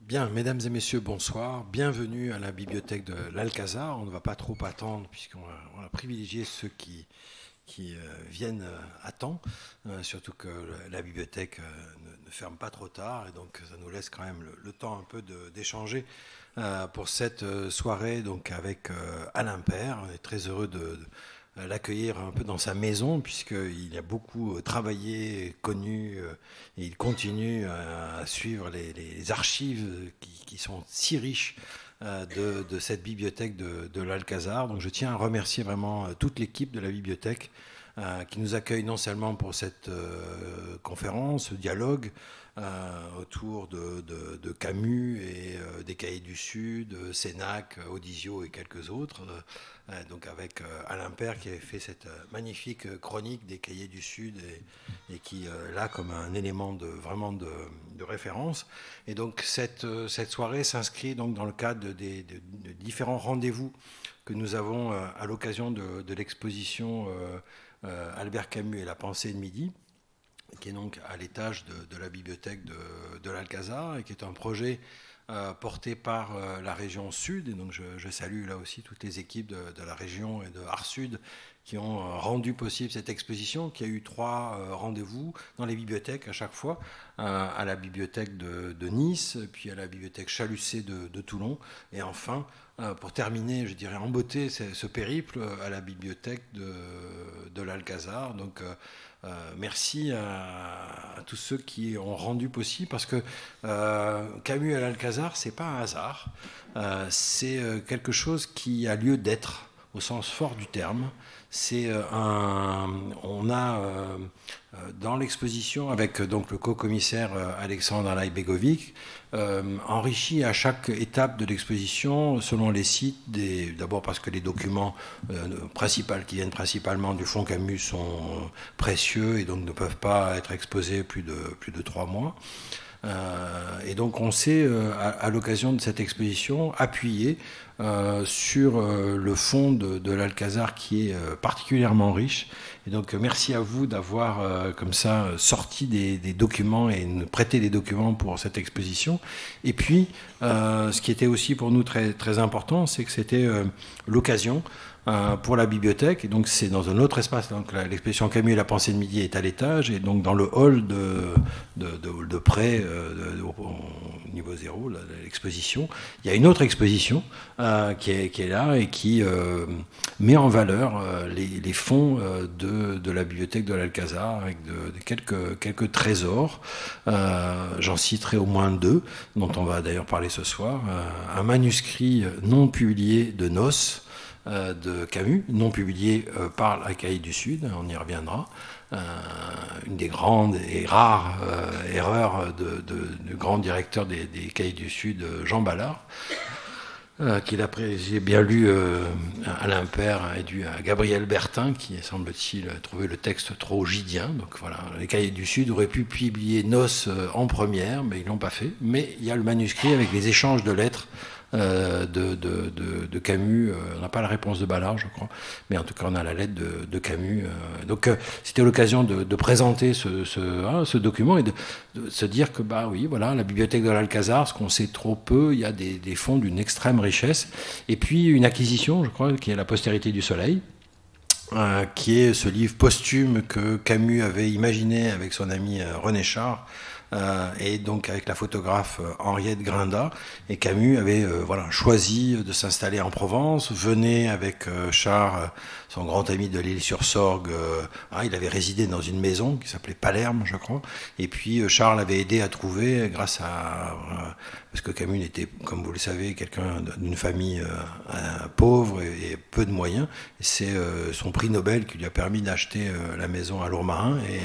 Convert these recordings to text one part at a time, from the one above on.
Bien, mesdames et messieurs, bonsoir. Bienvenue à la bibliothèque de l'Alcazar. On ne va pas trop attendre puisqu'on a privilégié ceux qui viennent à temps, surtout que la bibliothèque ne ferme pas trop tard et donc ça nous laisse quand même le temps un peu d'échanger pour cette soirée donc avec Alain Père. On est très heureux de l'accueillir un peu dans sa maison puisqu'il a beaucoup travaillé, connu et il continue à suivre les archives qui sont si riches de cette bibliothèque de l'Alcazar. Donc je tiens à remercier vraiment toute l'équipe de la bibliothèque qui nous accueille non seulement pour cette conférence, ce dialogue autour de Camus et des Cahiers du Sud, Sénac, Audisio et quelques autres. Donc avec Alain Père qui avait fait cette magnifique chronique des Cahiers du Sud et qui là comme un élément vraiment de référence. Et donc cette soirée s'inscrit donc dans le cadre de différents rendez-vous que nous avons à l'occasion de l'exposition Albert Camus et la pensée de midi, qui est donc à l'étage de la bibliothèque de l'Alcazar et qui est un projet porté par la région Sud. Et donc je salue là aussi toutes les équipes de la région et de Art Sud qui ont rendu possible cette exposition, qui a eu 3 rendez-vous dans les bibliothèques à chaque fois, à la bibliothèque de Nice, puis à la bibliothèque Chalussé de Toulon, et enfin, pour terminer, je dirais en beauté, ce périple à la bibliothèque de l'Alcazar. Donc merci à tous ceux qui ont rendu possible, parce que Camus à l'Alcazar, c'est pas un hasard, c'est quelque chose qui a lieu d'être au sens fort du terme. On a dans l'exposition, avec donc le co-commissaire Alexandre Alaï-Begovic, enrichi à chaque étape de l'exposition selon les sites, d'abord parce que les documents qui viennent principalement du Fonds Camus sont précieux et donc ne peuvent pas être exposés plus de 3 mois. Et donc on s'est, à l'occasion de cette exposition, appuyé sur le fond de l'Alcazar qui est particulièrement riche. Et donc merci à vous d'avoir comme ça sorti des documents et prêté des documents pour cette exposition. Et puis ce qui était aussi pour nous très, très important, c'est que c'était l'occasion pour la bibliothèque, et donc c'est dans un autre espace. Donc l'exposition Camus et la pensée de midi est à l'étage, et donc dans le hall de près, au niveau 0, l'exposition, il y a une autre exposition qui est là et qui met en valeur les fonds de la bibliothèque de l'Alcazar avec quelques trésors. J'en citerai au moins 2, dont on va d'ailleurs parler ce soir. Un manuscrit non publié de Noce, de Camus, non publié par la Cahiers du Sud, on y reviendra. Une des grandes et rares erreurs du grand directeur des Cahiers du Sud, Jean Ballard, qu'il a j'ai bien lu Alain Père et dû à Gabriel Bertin, qui semble-t-il trouvé le texte trop ogidien. Donc voilà, les Cahiers du Sud auraient pu publier Noce en première, mais ils l'ont pas fait. Mais il y a le manuscrit avec les échanges de lettres de Camus. On n'a pas la réponse de Ballard, je crois, mais en tout cas on a la lettre de Camus. Donc c'était l'occasion de présenter ce document et de se dire que bah oui, voilà, la bibliothèque de l'Alcazar, ce qu'on sait trop peu, il y a des fonds d'une extrême richesse. Et puis une acquisition, je crois, qui est La postérité du soleil, qui est ce livre posthume que Camus avait imaginé avec son ami René Char, et donc avec la photographe Henriette Grinda. Et Camus avait choisi de s'installer en Provence, venait avec Char, son grand ami de l'Île-sur-Sorgue. Il avait résidé dans une maison qui s'appelait Palerme, je crois. Et puis Charles avait aidé à trouver, grâce à... parce que Camus était, comme vous le savez, quelqu'un d'une famille pauvre et peu de moyens. C'est son prix Nobel qui lui a permis d'acheter la maison à Lourmarin. Et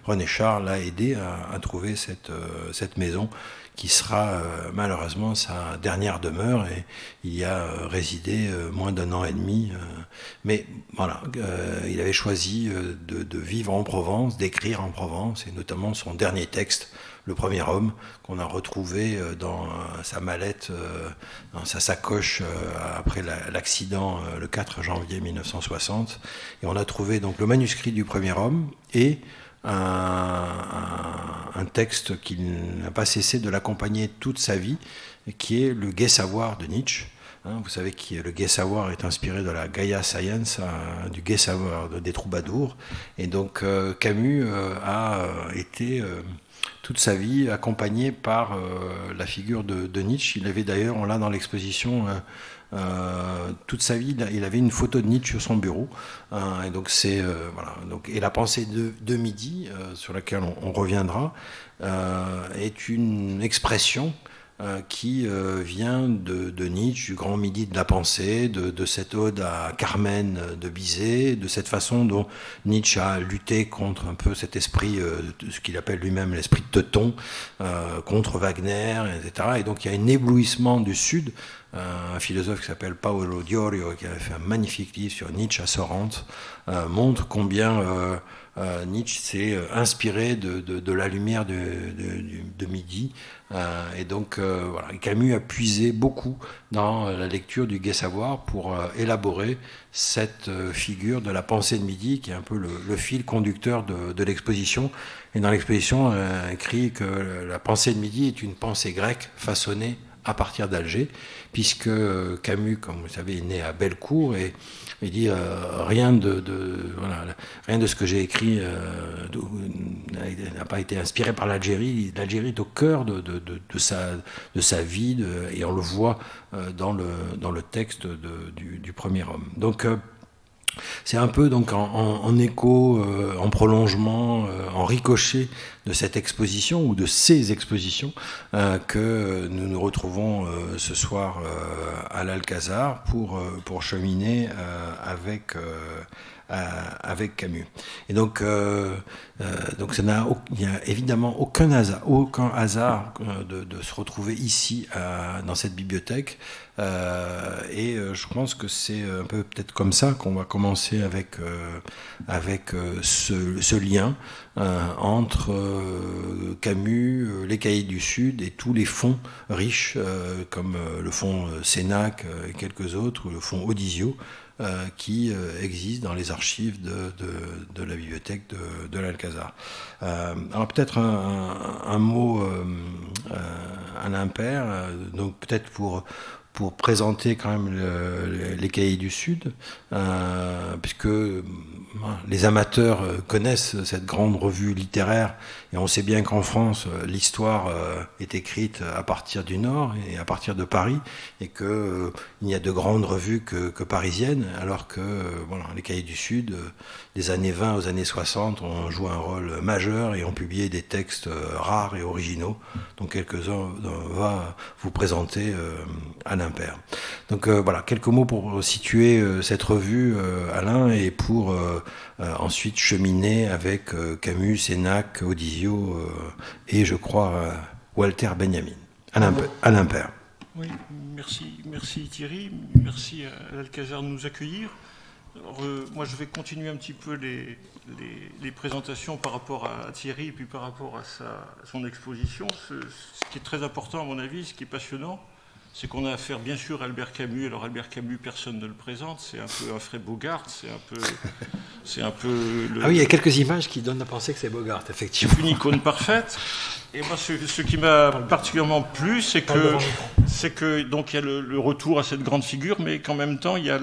René Char l'a aidé à trouver cette maison qui sera malheureusement sa dernière demeure, et il y a résidé moins d'1 an et demi. Mais voilà, il avait choisi de vivre en Provence, d'écrire en Provence, et notamment son dernier texte, Le premier homme, qu'on a retrouvé dans sa mallette, dans sa sacoche après l'accident le 4 janvier 1960. Et on a trouvé donc le manuscrit du premier homme et un texte qui n'a pas cessé de l'accompagner toute sa vie, qui est le gai savoir de Nietzsche. Vous savez que le gai savoir est inspiré de la Gaia Science, du gai savoir des troubadours. Et donc Camus a été toute sa vie accompagné par la figure de Nietzsche. Il avait d'ailleurs, on l'a dans l'exposition, toute sa vie, il avait une photo de Nietzsche sur son bureau. Et donc c'est voilà. Donc, et la pensée de midi, sur laquelle on reviendra, est une expression qui vient de Nietzsche, du grand midi de la pensée, de cette ode à Carmen de Bizet, de cette façon dont Nietzsche a lutté contre un peu cet esprit, de ce qu'il appelle lui-même l'esprit de Teuton, contre Wagner, etc. Et donc il y a un éblouissement du Sud. Un philosophe qui s'appelle Paolo Diorio, qui avait fait un magnifique livre sur Nietzsche à Sorrente, montre combien Nietzsche s'est inspiré de la lumière de midi. Et donc voilà, Camus a puisé beaucoup dans la lecture du gai savoir pour élaborer cette figure de la pensée de midi, qui est un peu le fil conducteur de l'exposition. Et dans l'exposition, écrit que la pensée de midi est une pensée grecque façonnée à partir d'Alger, puisque Camus, comme vous savez, est né à Bellecour, et il dit rien de ce que j'ai écrit n'a pas été inspiré par l'Algérie. L'Algérie est au cœur de sa vie, et on le voit dans le texte du premier homme. Donc c'est un peu donc en écho, en prolongement, en ricochet de cette exposition ou de ces expositions que nous nous retrouvons ce soir à l'Alcazar pour cheminer avec Camus. Et donc il n'y a évidemment aucun hasard de se retrouver ici dans cette bibliothèque. Et je pense que c'est un peu peut-être comme ça qu'on va commencer avec ce lien entre Camus, les Cahiers du Sud et tous les fonds riches comme le fonds Sénac et quelques autres, ou le fonds Audisio, qui existent dans les archives de la bibliothèque de l'Alcazar. Alors peut-être un mot à l'impair, donc peut-être pour présenter quand même les Cahiers du Sud, puisque les amateurs connaissent cette grande revue littéraire, et on sait bien qu'en France, l'histoire est écrite à partir du Nord et à partir de Paris, et qu'il n'y a de grandes revues que parisiennes, alors que les Cahiers du Sud, des années 20 aux années 60, ont joué un rôle majeur et ont publié des textes rares et originaux, dont quelques-uns va vous présenter à l'impair. Donc voilà, quelques mots pour situer cette revue, Alain, et pour ensuite cheminer avec Camus, Sénac, Audisio et je crois Walter Benjamin. À l'impair. Oui, merci Thierry, merci à l'Alcazar de nous accueillir. Alors, moi je vais continuer un petit peu les présentations par rapport à Thierry et puis par rapport à son exposition. Ce qui est très important à mon avis, ce qui est passionnant, c'est qu'on a affaire bien sûr à Albert Camus. Alors Albert Camus, personne ne le présente, c'est un peu un Fred Bogart, c'est un peu Ah oui, il y a quelques images qui donnent à penser que c'est Bogart, effectivement. Une icône parfaite. Et moi, ce qui m'a particulièrement plu, c'est que donc il y a le retour à cette grande figure, mais qu'en même temps il y a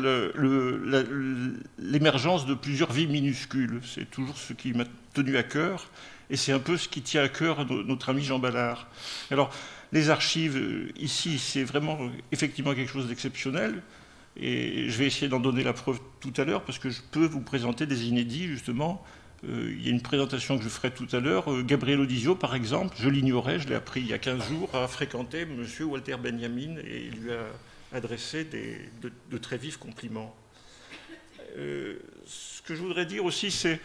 l'émergence de plusieurs vies minuscules. C'est toujours ce qui m'a tenu à cœur, et c'est un peu ce qui tient à cœur à notre ami Jean Ballard. Alors, les archives ici, c'est vraiment effectivement quelque chose d'exceptionnel, et je vais essayer d'en donner la preuve tout à l'heure, parce que je peux vous présenter des inédits justement. Il y a une présentation que je ferai tout à l'heure. Gabriel Audisio, par exemple, je l'ignorais, je l'ai appris il y a 15 jours, a fréquenté M. Walter Benjamin et il lui a adressé de très vifs compliments. Ce que je voudrais dire aussi, c'est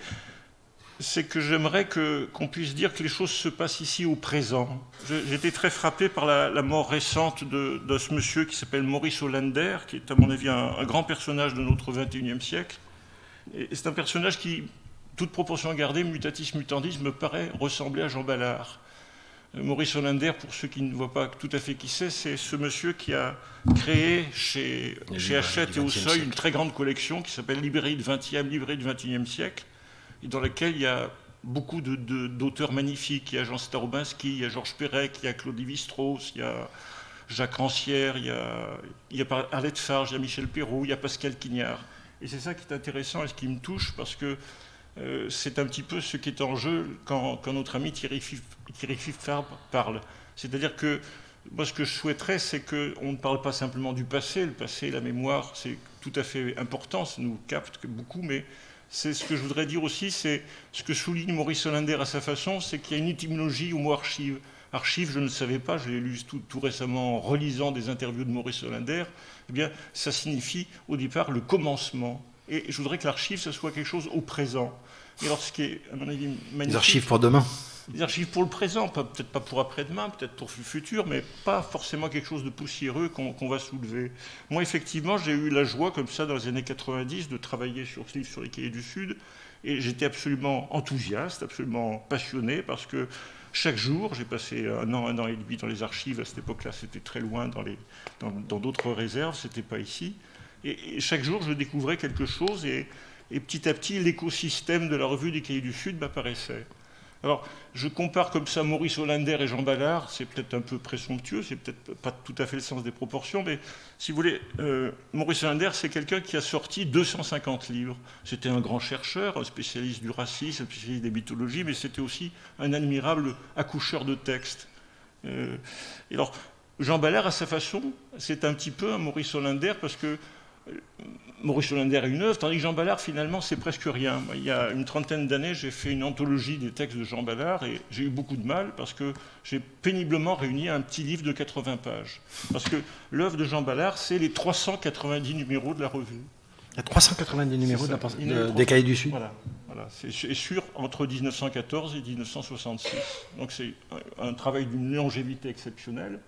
que j'aimerais qu'on puisse dire que les choses se passent ici au présent. J'étais très frappé par la mort récente de ce monsieur qui s'appelle Maurice Hollander, qui est à mon avis un grand personnage de notre XXIe siècle. Et c'est un personnage qui, toute proportion gardée, mutatis mutandis, me paraît ressembler à Jean Ballard. Maurice Hollander, pour ceux qui ne voient pas tout à fait qui c'est ce monsieur qui a créé chez Hachette et au Seuil une très grande collection qui s'appelle Librairie du XXe siècle, et dans laquelle il y a beaucoup d'auteurs magnifiques. Il y a Jean Starobinski, il y a Georges Perec, il y a Claude Lévi-Strauss, il y a Jacques Rancière, il y a Arlette Farge, il y a Michel Perrault, il y a Pascal Quignard. Et c'est ça qui est intéressant et ce qui me touche, parce que c'est un petit peu ce qui est en jeu quand notre ami Thierry Fifard parle. C'est-à-dire que moi, ce que je souhaiterais, c'est qu'on ne parle pas simplement du passé. Le passé, la mémoire, c'est tout à fait important, ça nous capte beaucoup, mais c'est ce que je voudrais dire aussi, c'est ce que souligne Maurice Hollander à sa façon, c'est qu'il y a une étymologie au mot archive. Archive, je ne le savais pas, je l'ai lu tout récemment en relisant des interviews de Maurice Hollander. Eh bien, ça signifie au départ le commencement. Et je voudrais que l'archive, ce soit quelque chose au présent. Et alors, ce qui est, à mon avis, magnifique... Les archives pour demain. Des archives pour le présent, peut-être pas pour après-demain, peut-être pour le futur, mais pas forcément quelque chose de poussiéreux qu'on va soulever. Moi, effectivement, j'ai eu la joie, comme ça, dans les années 90, de travailler sur ce livre sur les Cahiers du Sud, et j'étais absolument enthousiaste, absolument passionné, parce que chaque jour, j'ai passé un an et demi dans les archives. À cette époque-là, c'était très loin, dans d'autres réserves, c'était pas ici. Et chaque jour, je découvrais quelque chose, et petit à petit, l'écosystème de la revue des Cahiers du Sud m'apparaissait. Alors, je compare comme ça Maurice Hollander et Jean Ballard, c'est peut-être un peu présomptueux, c'est peut-être pas tout à fait le sens des proportions, mais si vous voulez, Maurice Hollander, c'est quelqu'un qui a sorti 250 livres. C'était un grand chercheur, un spécialiste du racisme, un spécialiste des mythologies, mais c'était aussi un admirable accoucheur de textes. Et alors, Jean Ballard, à sa façon, c'est un petit peu un Maurice Hollander, parce que Maurice Hollander est une œuvre, tandis que Jean Ballard, finalement, c'est presque rien. Il y a une trentaine d'années, j'ai fait une anthologie des textes de Jean Ballard et j'ai eu beaucoup de mal parce que j'ai péniblement réuni un petit livre de 80 pages. Parce que l'œuvre de Jean Ballard, c'est les 390 numéros de la revue. Il y a 390 numéros des Cahiers du Sud. Voilà. C'est sûr entre 1914 et 1966. Donc c'est un travail d'une longévité exceptionnelle.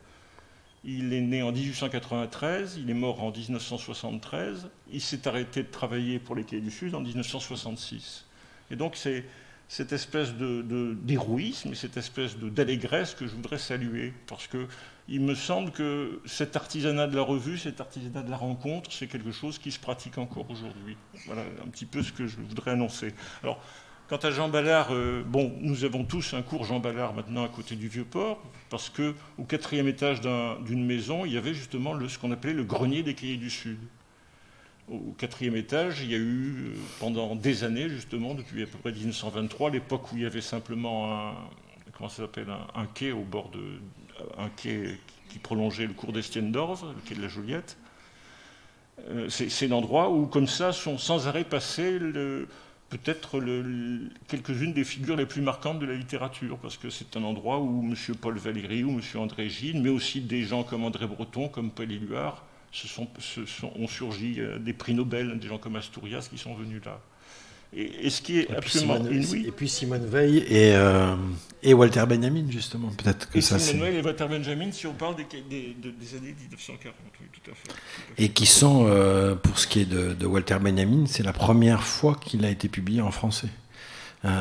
Il est né en 1893, il est mort en 1973, il s'est arrêté de travailler pour les Cahiers du Sud en 1966. Et donc c'est cette espèce d'héroïsme, cette espèce d'allégresse que je voudrais saluer, parce qu'il me semble que cet artisanat de la revue, cet artisanat de la rencontre, c'est quelque chose qui se pratique encore aujourd'hui. Voilà un petit peu ce que je voudrais annoncer. Alors, quant à Jean Ballard, nous avons tous un cours Jean Ballard maintenant à côté du Vieux-Port, parce qu'au 4e étage d'une maison, il y avait justement ce qu'on appelait le grenier des Cahiers du Sud. Au 4e étage, il y a eu pendant des années, justement, depuis à peu près 1923, l'époque où il y avait simplement un quai au bord un quai qui prolongeait le cours d'Estienne-d'Orve, le quai de la Joliette. C'est l'endroit où, comme ça, sont sans arrêt passés peut-être quelques-unes des figures les plus marquantes de la littérature, parce que c'est un endroit où M. Paul Valéry ou M. André Gide, mais aussi des gens comme André Breton, comme Paul Éluard, ont surgi des prix Nobel, des gens comme Asturias qui sont venus là. Et ce qui est absolument inouï... Et puis Simone Veil et Walter Benjamin, justement. Peut-être que ça, Simone Veil et Walter Benjamin, si on parle des années 1940, oui, tout à fait. Et qui sont, pour ce qui est de Walter Benjamin, c'est la première fois qu'il a été publié en français.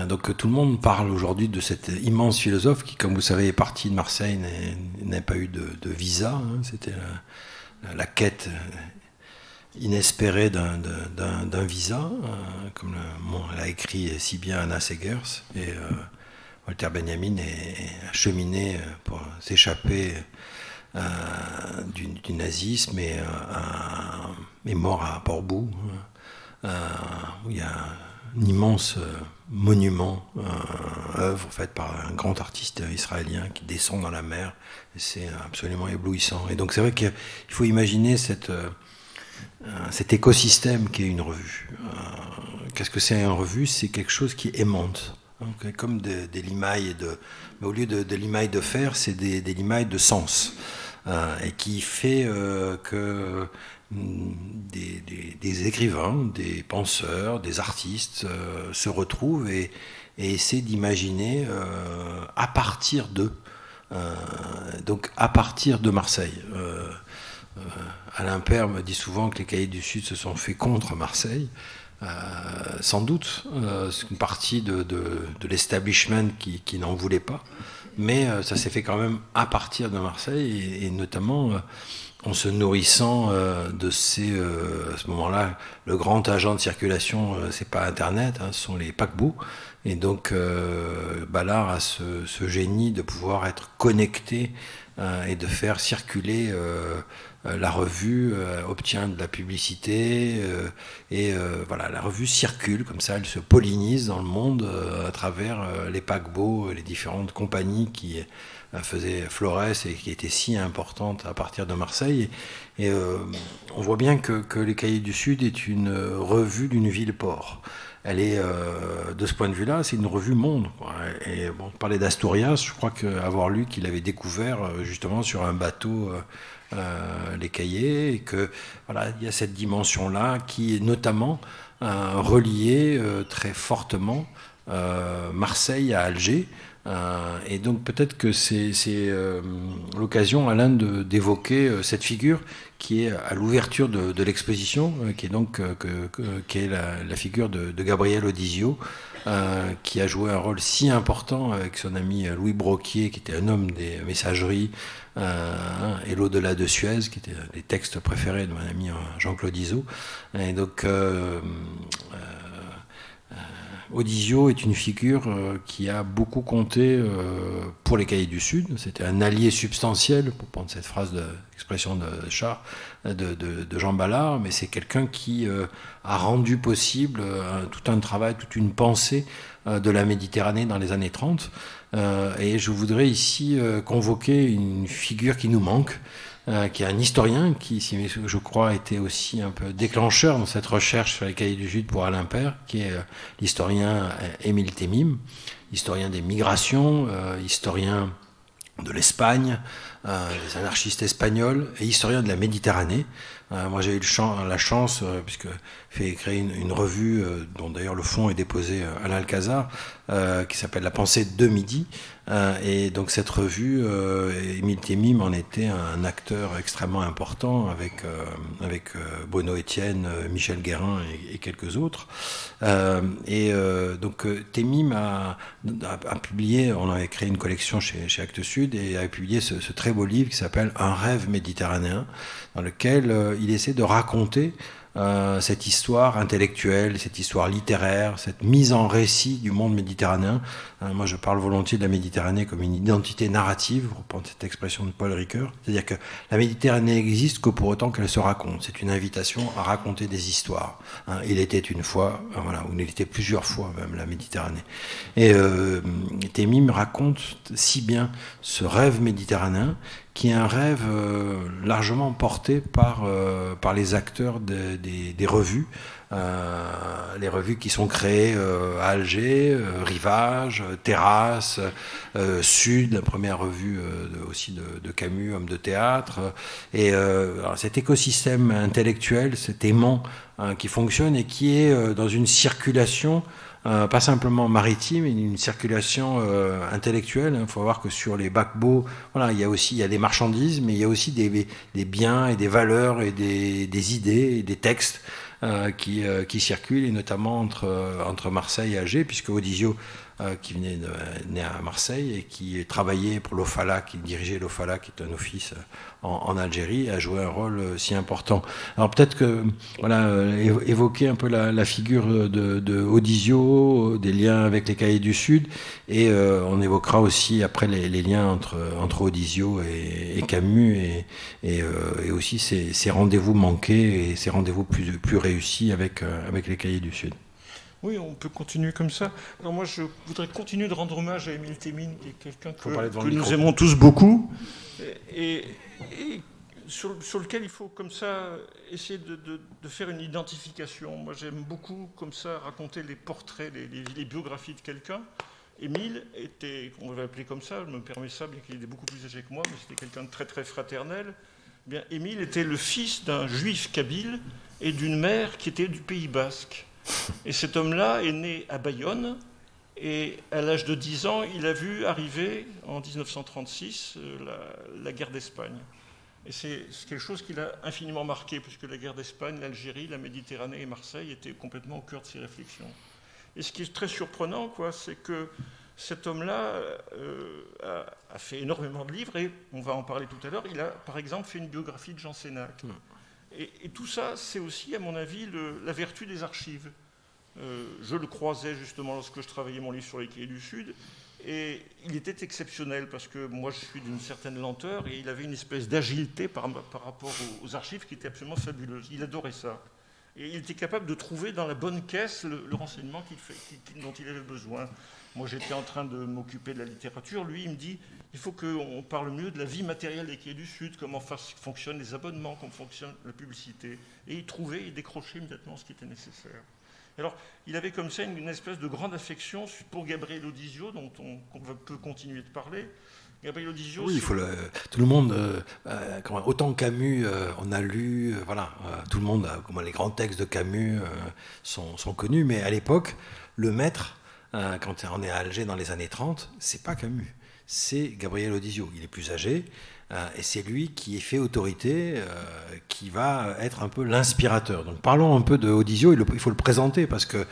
Donc tout le monde parle aujourd'hui de cet immense philosophe qui, comme vous savez, est parti de Marseille, n'a pas eu de visa. Hein, c'était la quête inespérée d'un visa, comme l'a écrit si bien Anna Segers. Et Walter Benjamin a cheminé pour s'échapper du nazisme et est mort à Port-Bou, où il y a un immense monument, œuvre faite par un grand artiste israélien qui descend dans la mer. C'est absolument éblouissant. Et donc c'est vrai qu'il faut imaginer cet écosystème qu'est une revue. Qu'est-ce que c'est une revue? C'est quelque chose qui aimante. Donc, comme des limailles, mais au lieu de limailles de fer, c'est des limailles de sens. Et qui fait que des écrivains, des penseurs, des artistes se retrouvent et essaient d'imaginer à partir d'eux. Donc à partir de Marseille. Alain Père me dit souvent que les Cahiers du Sud se sont faits contre Marseille. Sans doute, c'est une partie de l'establishment qui n'en voulait pas. mais ça s'est fait quand même à partir de Marseille, et notamment en se nourrissant de ces... à ce moment-là, le grand agent de circulation, c'est pas Internet, ce sont les paquebots. Et donc Ballard a ce génie de pouvoir être connecté et de faire circuler la revue, obtient de la publicité, et voilà, la revue circule comme ça, elle se pollinise dans le monde à travers les paquebots, les différentes compagnies qui faisaient Florès et qui étaient si importantes à partir de Marseille. Et on voit bien que les Cahiers du Sud est une revue d'une ville-port. Elle est, de ce point de vue-là, c'est une revue monde, quoi. Et bon, on parlait d'Asturias, je crois qu'avoir lu qu'il avait découvert justement sur un bateau les cahiers, et que voilà, il y a cette dimension-là qui est notamment reliée très fortement Marseille à Alger. Et donc peut-être que c'est l'occasion, Alain, d'évoquer cette figure qui est à l'ouverture de l'exposition, qui est donc qui est la figure de Gabriel Audizio, qui a joué un rôle si important avec son ami Louis Broquier, qui était un homme des messageries, et l'au-delà de Suez, qui était les textes préférés de mon ami Jean-Claude Izzo. Et donc Audizio est une figure qui a beaucoup compté pour les Cahiers du Sud. C'était un allié substantiel, pour prendre cette expression de Jean Ballard, mais c'est quelqu'un qui a rendu possible tout un travail, toute une pensée de la Méditerranée dans les années 30. Et je voudrais ici convoquer une figure qui nous manque, qui est un historien qui, je crois, était aussi un peu déclencheur dans cette recherche sur les Cahiers du Sud pour Alain Père, qui est l'historien Émile Temim, historien des migrations, historien de l'Espagne, des anarchistes espagnols, et historien de la Méditerranée. Moi, j'ai eu la chance, puisque j'ai créé une revue dont d'ailleurs le fond est déposé à l'Alcazar, qui s'appelle La Pensée de Midi. Et donc cette revue, Émile Temim en était un acteur extrêmement important avec Bruno Etienne, Michel Guérin et quelques autres. Donc Temim a publié, on avait créé une collection chez Actes Sud, et a publié ce très beau livre qui s'appelle Un rêve méditerranéen, dans lequel il essaie de raconter cette histoire intellectuelle, cette histoire littéraire, cette mise en récit du monde méditerranéen. Moi, je parle volontiers de la Méditerranée comme une identité narrative, pour reprendre cette expression de Paul Ricoeur. C'est-à-dire que la Méditerranée n'existe que pour autant qu'elle se raconte. C'est une invitation à raconter des histoires. Il était une fois, voilà, ou il était plusieurs fois même, la Méditerranée. Et Temim raconte si bien ce rêve méditerranéen, qui est un rêve largement porté par les acteurs des revues, les revues qui sont créées à Alger, Rivage, Terrasse, Sud, la première revue aussi de Camus, homme de théâtre, et cet écosystème intellectuel, cet aimant qui fonctionne et qui est dans une circulation pas simplement maritime, mais une circulation intellectuelle. Il faut voir que sur les paquebots, voilà, il y a des marchandises, mais il y a aussi des biens et des valeurs et des idées et des textes qui circulent, et notamment entre Marseille et Alger, puisque Audizio, qui venait né à Marseille et qui travaillait pour l'OFALA, qui dirigeait l'OFALA, qui est un office en Algérie, a joué un rôle si important. Alors peut-être que voilà, évoquer un peu la figure de Audizio, des liens avec les Cahiers du Sud, et on évoquera aussi après les liens entre Audizio et Camus, et aussi ces rendez-vous manqués et ces rendez-vous plus réussis avec les Cahiers du Sud. Oui, on peut continuer comme ça. Alors moi, je voudrais continuer de rendre hommage à Émile Temim, qui est quelqu'un que nous aimons tous beaucoup, et sur lequel il faut comme ça essayer de faire une identification. Moi, j'aime beaucoup comme ça raconter les portraits, les biographies de quelqu'un. Émile était, on va l'appeler comme ça, je me permets ça, bien qu'il était beaucoup plus âgé que moi, mais c'était quelqu'un de très très fraternel. Eh bien, Émile était le fils d'un juif kabyle et d'une mère qui était du Pays Basque. Et cet homme-là est né à Bayonne, et à l'âge de 10 ans, il a vu arriver, en 1936, la guerre d'Espagne. Et c'est quelque chose qui l'a infiniment marqué, puisque la guerre d'Espagne, l'Algérie, la Méditerranée et Marseille étaient complètement au cœur de ses réflexions. Et ce qui est très surprenant, c'est que cet homme-là a fait énormément de livres, et on va en parler tout à l'heure. Il a, par exemple, fait une biographie de Jean Sénac. Et tout ça, c'est aussi, à mon avis, la vertu des archives. Je le croisais justement lorsque je travaillais mon livre sur les cahiers du Sud, et il était exceptionnel parce que moi je suis d'une certaine lenteur et il avait une espèce d'agilité par rapport aux archives qui était absolument fabuleuse. Il adorait ça. Et il était capable de trouver dans la bonne caisse le renseignement dont il avait besoin. Moi j'étais en train de m'occuper de la littérature, lui il me dit il faut qu'on parle mieux de la vie matérielle des cahiers du Sud, comment fonctionnent les abonnements, comment fonctionne la publicité. Et il décrochait immédiatement ce qui était nécessaire. Alors, il avait comme ça une espèce de grande affection pour Gabriel Audisio, dont on peut continuer de parler. Gabriel Audisio... Oui, tout le monde, autant Camus, on a lu, tout le monde, les grands textes de Camus sont connus, mais à l'époque, le maître, quand on est à Alger dans les années 30, c'est pas Camus, c'est Gabriel Audisio. Il est plus âgé, et c'est lui qui est fait autorité, qui va être un peu l'inspirateur. Donc parlons un peu de Audisio, il faut le présenter, parce que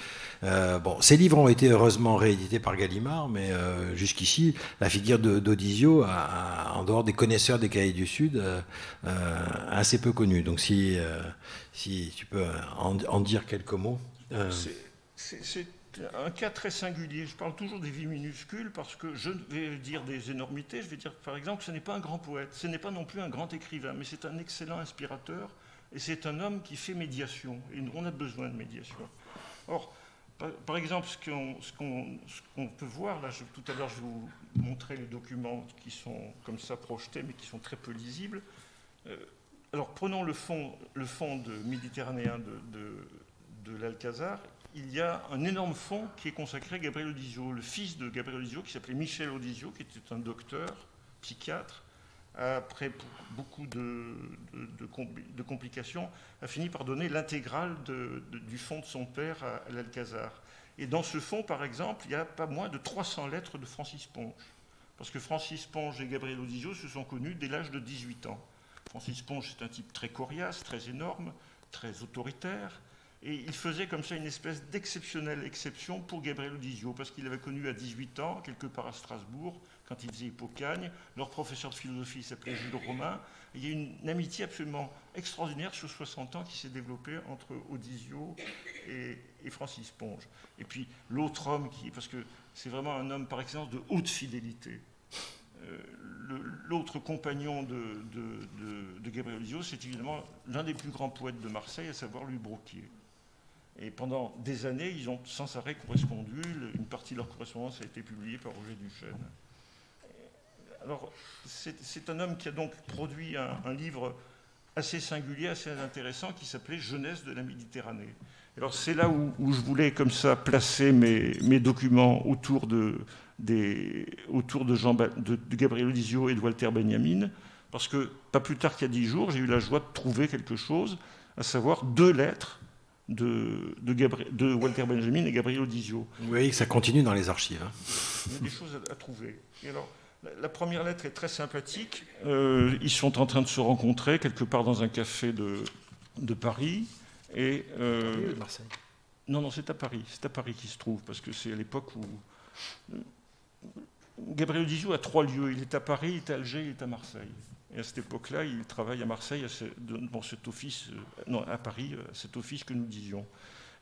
ces livres ont été heureusement réédités par Gallimard, mais jusqu'ici, la figure d'Audisio, en dehors des connaisseurs des cahiers du Sud, assez peu connue. Donc si tu peux en dire quelques mots. C'est un cas très singulier. Je parle toujours des vies minuscules parce que je vais dire des énormités. Je vais dire, par exemple, que ce n'est pas un grand poète, ce n'est pas non plus un grand écrivain, mais c'est un excellent inspirateur et c'est un homme qui fait médiation. Et on a besoin de médiation. Or, par exemple, ce qu'on peut voir, là, tout à l'heure, je vais vous montrer les documents qui sont comme ça projetés, mais qui sont très peu lisibles. Alors, prenons le fond méditerranéen de l'Alcazar. Il y a un énorme fonds qui est consacré à Gabriel Audisio. Le fils de Gabriel Audisio, qui s'appelait Michel Audisio, qui était un docteur, psychiatre, après beaucoup de complications, a fini par donner l'intégrale du fonds de son père à l'Alcazar. Et dans ce fonds, par exemple, il y a pas moins de 300 lettres de Francis Ponge. Parce que Francis Ponge et Gabriel Audisio se sont connus dès l'âge de 18 ans. Francis Ponge, c'est un type très coriace, très énorme, très autoritaire. Et il faisait comme ça une espèce d'exceptionnelle exception pour Gabriel Audisio, parce qu'il avait connu à 18 ans, quelque part à Strasbourg, quand il faisait Hippocagne, leur professeur de philosophie s'appelait Jules Romain. Et il y a une amitié absolument extraordinaire sur 60 ans qui s'est développée entre Audisio et Francis Ponge. Et puis l'autre homme, parce que c'est vraiment un homme par excellence de haute fidélité. L'autre compagnon de Gabriel Audisio, c'est évidemment l'un des plus grands poètes de Marseille, à savoir Louis Broquier. Et pendant des années, ils ont sans arrêt correspondu. Une partie de leur correspondance a été publiée par Roger Duchesne. Alors, c'est un homme qui a donc produit un livre assez singulier, assez intéressant, qui s'appelait Jeunesse de la Méditerranée. Alors, c'est là où je voulais comme ça placer mes documents autour de Gabriel Audisio et de Walter Benjamin, parce que pas plus tard qu'il y a 10 jours, j'ai eu la joie de trouver quelque chose, à savoir 2 lettres de Walter Benjamin et Gabriel Audisio. Vous voyez que ça continue dans les archives. Il y a des choses à trouver. Et alors, la première lettre est très sympathique. Ils sont en train de se rencontrer quelque part dans un café de Paris. Et, de Marseille. Non, c'est à Paris. C'est à Paris qu'il se trouve, parce que c'est à l'époque où... Gabriel Audisio a 3 lieux. Il est à Paris, il est à Alger, il est à Marseille. Et à cette époque-là, il travaille à Marseille, dans cet office, à Paris, cet office que nous disions.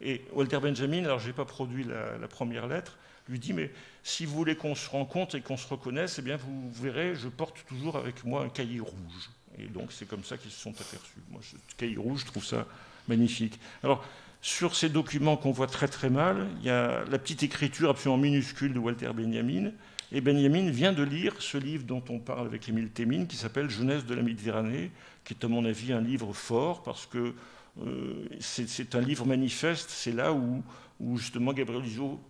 Et Walter Benjamin, alors je n'ai pas produit la première lettre, lui dit, mais si vous voulez qu'on se rencontre et qu'on se reconnaisse, eh bien vous verrez, je porte toujours avec moi un cahier rouge. Et donc c'est comme ça qu'ils se sont aperçus. Moi, ce cahier rouge, je trouve ça magnifique. Alors, sur ces documents qu'on voit très très mal, il y a la petite écriture absolument minuscule de Walter Benjamin. Et Benjamin vient de lire ce livre dont on parle avec Émile Témine, qui s'appelle Jeunesse de la Méditerranée, qui est à mon avis un livre fort, parce que c'est un livre manifeste. C'est là où justement Gabriel Audisio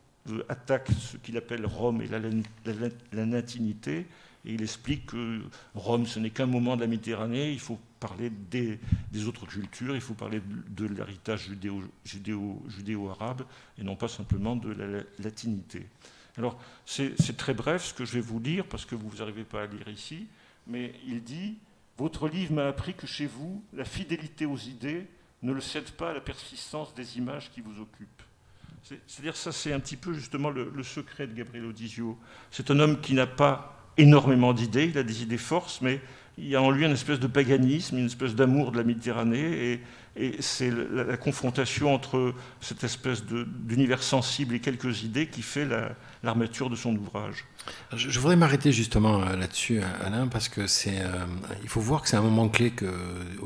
attaque ce qu'il appelle Rome et la latinité, et il explique que Rome, ce n'est qu'un moment de la Méditerranée, il faut parler des autres cultures, il faut parler de l'héritage judéo-arabe, et non pas simplement de la latinité. Alors, c'est très bref ce que je vais vous lire, parce que vous n'arrivez pas à lire ici, mais il dit « Votre livre m'a appris que chez vous, la fidélité aux idées ne le cède pas à la persistance des images qui vous occupent. » C'est-à-dire, ça c'est un petit peu justement le secret de Gabriel Audisio. C'est un homme qui n'a pas énormément d'idées, il a des idées forces, mais il y a en lui une espèce de paganisme, une espèce d'amour de la Méditerranée, et c'est la confrontation entre cette espèce d'univers sensible et quelques idées qui fait l'armature de son ouvrage. Je voudrais m'arrêter justement là-dessus, Alain, parce que il faut voir que c'est un moment clé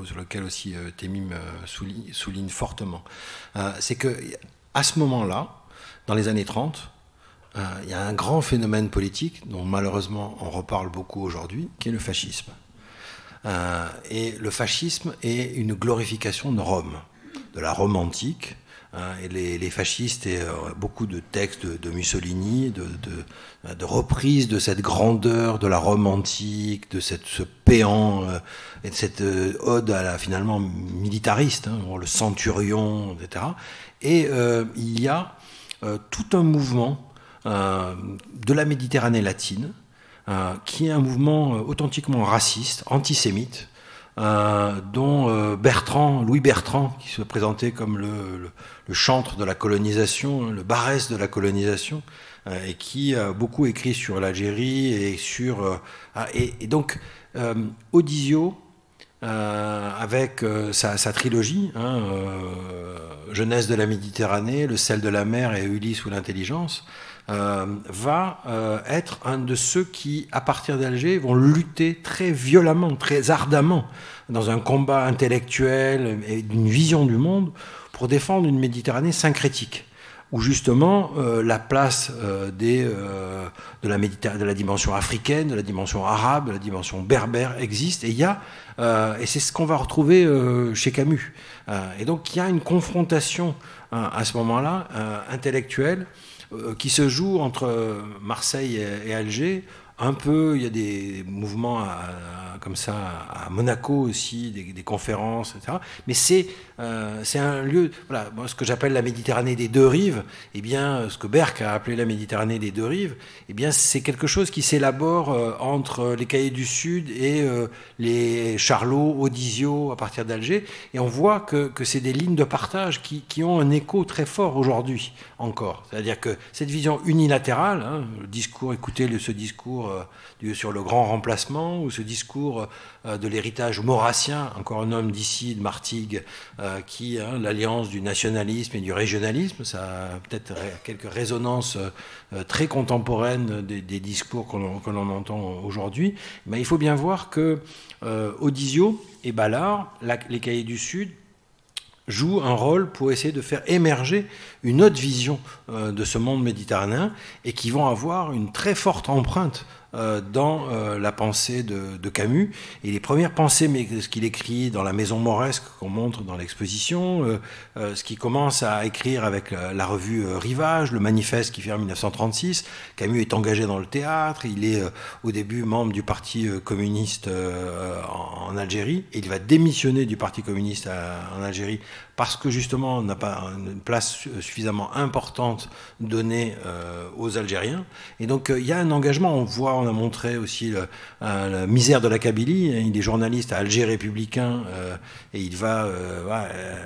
sur lequel aussi Temim souligne fortement. C'est que à ce moment-là, dans les années 30, il y a un grand phénomène politique dont malheureusement on reparle beaucoup aujourd'hui, qui est le fascisme. Et le fascisme est une glorification de Rome, de la Rome antique. Et les fascistes et beaucoup de textes de Mussolini, de reprise de cette grandeur de la Rome antique, de ce péant et de cette ode finalement militariste, le centurion, etc. Et il y a tout un mouvement de la Méditerranée latine qui est un mouvement authentiquement raciste, antisémite, dont Louis Bertrand, qui se présentait comme le chantre de la colonisation, le Barès de la colonisation, et qui a beaucoup écrit sur l'Algérie et donc Odysseau, avec sa trilogie, Jeunesse de la Méditerranée, Le sel de la mer et Ulysse ou l'intelligence, va être un de ceux qui, à partir d'Alger, vont lutter très violemment, très ardemment, dans un combat intellectuel et d'une vision du monde, pour défendre une Méditerranée syncrétique, où justement la place de la dimension africaine, de la dimension arabe, de la dimension berbère existe, et et c'est ce qu'on va retrouver chez Camus. Et donc il y a une confrontation à ce moment-là intellectuelle qui se joue entre Marseille et Alger. Un peu, il y a des mouvements comme ça à Monaco aussi, des conférences, etc. Mais c'est un lieu, voilà, ce que j'appelle la Méditerranée des deux rives. Eh bien, ce que Berck a appelé la Méditerranée des deux rives, eh bien, c'est quelque chose qui s'élabore entre les Cahiers du Sud et les Charlot, Odysseau à partir d'Alger. Et on voit que c'est des lignes de partage qui ont un écho très fort aujourd'hui encore. C'est-à-dire que cette vision unilatérale, le discours, écoutez ce discours sur le grand remplacement, ou ce discours de l'héritage maurassien, encore un homme d'ici, de Martigues, qui l'alliance du nationalisme et du régionalisme, ça a peut-être quelques résonances très contemporaines des discours que l'on entend aujourd'hui. Mais il faut bien voir que Odysseau et Ballard, les Cahiers du Sud, joue un rôle pour essayer de faire émerger une autre vision de ce monde méditerranéen, et qui vont avoir une très forte empreinte dans la pensée de Camus. Et les premières pensées, mais ce qu'il écrit dans La Maison Mauresque, qu'on montre dans l'exposition, ce qu'il commence à écrire avec la revue Rivage, le manifeste qu'il fait en 1936. Camus est engagé dans le théâtre, il est au début membre du Parti communiste en Algérie, et il va démissionner du Parti communiste en Algérie parce que justement on n'a pas une place suffisamment importante donnée aux Algériens. Et donc il y a un engagement. On a montré aussi la misère de la Kabylie. Il est journaliste à Alger Républicain, et il va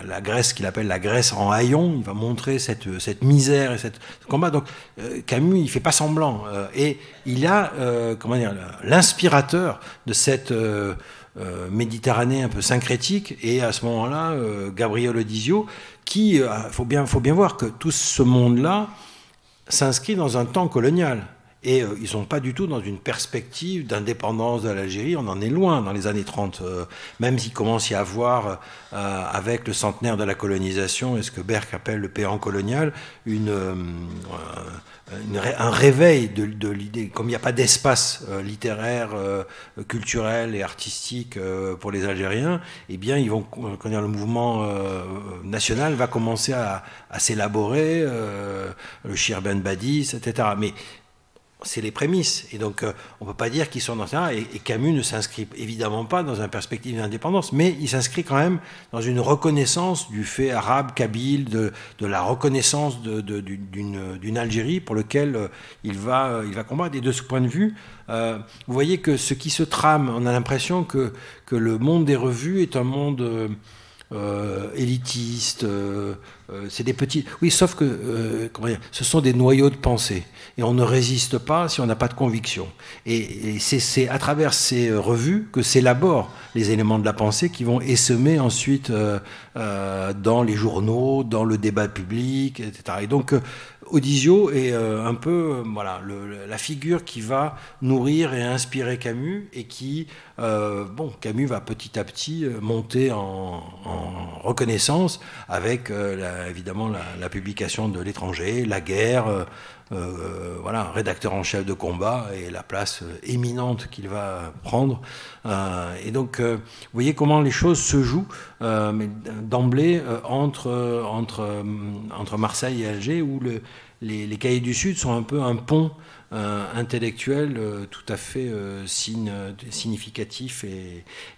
la Grèce qu'il appelle la Grèce en haillons. Il va montrer cette misère et ce combat. Donc Camus, il fait pas semblant, et il a l'inspirateur de cette Méditerranée un peu syncrétique, et à ce moment-là Gabriel Odysseau, qui faut bien voir que tout ce monde-là s'inscrit dans un temps colonial. Et ils ne sont pas du tout dans une perspective d'indépendance de l'Algérie. On en est loin dans les années 30. Même s'il commence à y avoir, avec le centenaire de la colonisation, et ce que Berck appelle le péant colonial, un réveil de l'idée. Comme il n'y a pas d'espace littéraire, culturel et artistique pour les Algériens, eh bien, le mouvement national va commencer à s'élaborer, le Shir Ben Badis, etc. Mais c'est les prémices, et donc on ne peut pas dire qu'ils sont dans ça. Et Camus ne s'inscrit évidemment pas dans une perspective d'indépendance, mais il s'inscrit quand même dans une reconnaissance du fait arabe, kabyle, de la reconnaissance d'une Algérie pour laquelle il va combattre. Et de ce point de vue, vous voyez que ce qui se trame, on a l'impression que le monde des revues est un monde élitistes. C'est des petits. Oui, sauf que comment dire, ce sont des noyaux de pensée. Et on ne résiste pas si on n'a pas de conviction. Et c'est à travers ces revues que s'élaborent les éléments de la pensée qui vont essaimer ensuite dans les journaux, dans le débat public, etc. Et donc, Audisio est un peu voilà, la figure qui va nourrir et inspirer Camus et qui, Camus va petit à petit monter en reconnaissance avec évidemment la publication de L'Étranger, la guerre, voilà, rédacteur en chef de combat et la place éminente qu'il va prendre. Et donc, vous voyez comment les choses se jouent mais d'emblée entre Marseille et Alger, où les Cahiers du Sud sont un peu un pont intellectuel tout à fait significatif.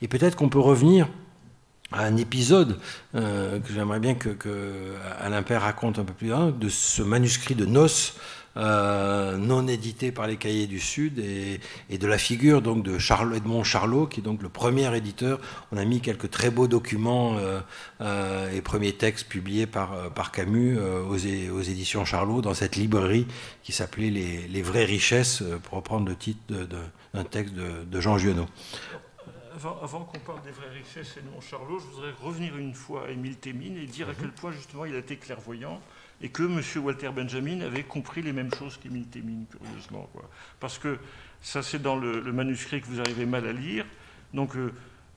Et peut-être qu'on peut revenir à un épisode que j'aimerais bien que Alain Père raconte un peu plus loin, de ce manuscrit de noces non édité par les Cahiers du Sud et de la figure donc de Edmond Charlot, qui est donc le premier éditeur. On a mis quelques très beaux documents et premiers textes publiés par Camus aux éditions Charlot dans cette librairie qui s'appelait les vraies richesses, pour reprendre le titre d'un texte de Jean Giono. Avant qu'on parle des vraies richesses et de mon Charlot, je voudrais revenir une fois à Émile Témine et dire à quel point justement il a été clairvoyant et que M. Walter Benjamin avait compris les mêmes choses qu'Émile Témine, curieusement. Parce que ça, c'est dans le manuscrit que vous arrivez mal à lire. Donc,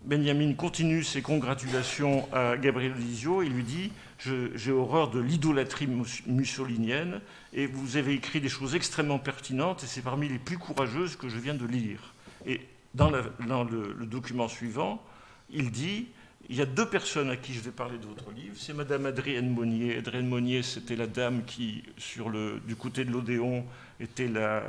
Benjamin continue ses congratulations à Gabriel Audisio et lui dit « J'ai horreur de l'idolâtrie mussolinienne et vous avez écrit des choses extrêmement pertinentes et c'est parmi les plus courageuses que je viens de lire. » Et dans le document suivant, il dit « Il y a deux personnes à qui je vais parler de votre livre. C'est Madame Adrienne Monnier. Adrienne Monnier, c'était la dame qui, du côté de l'Odéon, était la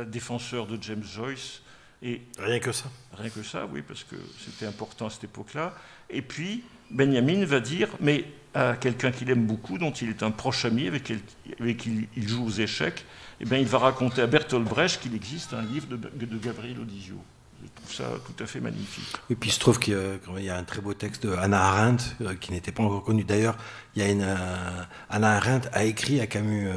défenseur de James Joyce. » Et rien que ça. Rien que ça, oui, parce que c'était important à cette époque-là. Et puis, Benjamin va dire, mais à quelqu'un qu'il aime beaucoup, dont il est un proche ami, avec qui il joue aux échecs, eh bien, il va raconter à Bertolt Brecht qu'il existe un livre de Gabriel Audisio. Je trouve ça tout à fait magnifique. Et puis il se trouve qu'il y a un très beau texte de Hannah Arendt qui n'était pas encore connu. D'ailleurs, Hannah Arendt a écrit à Camus,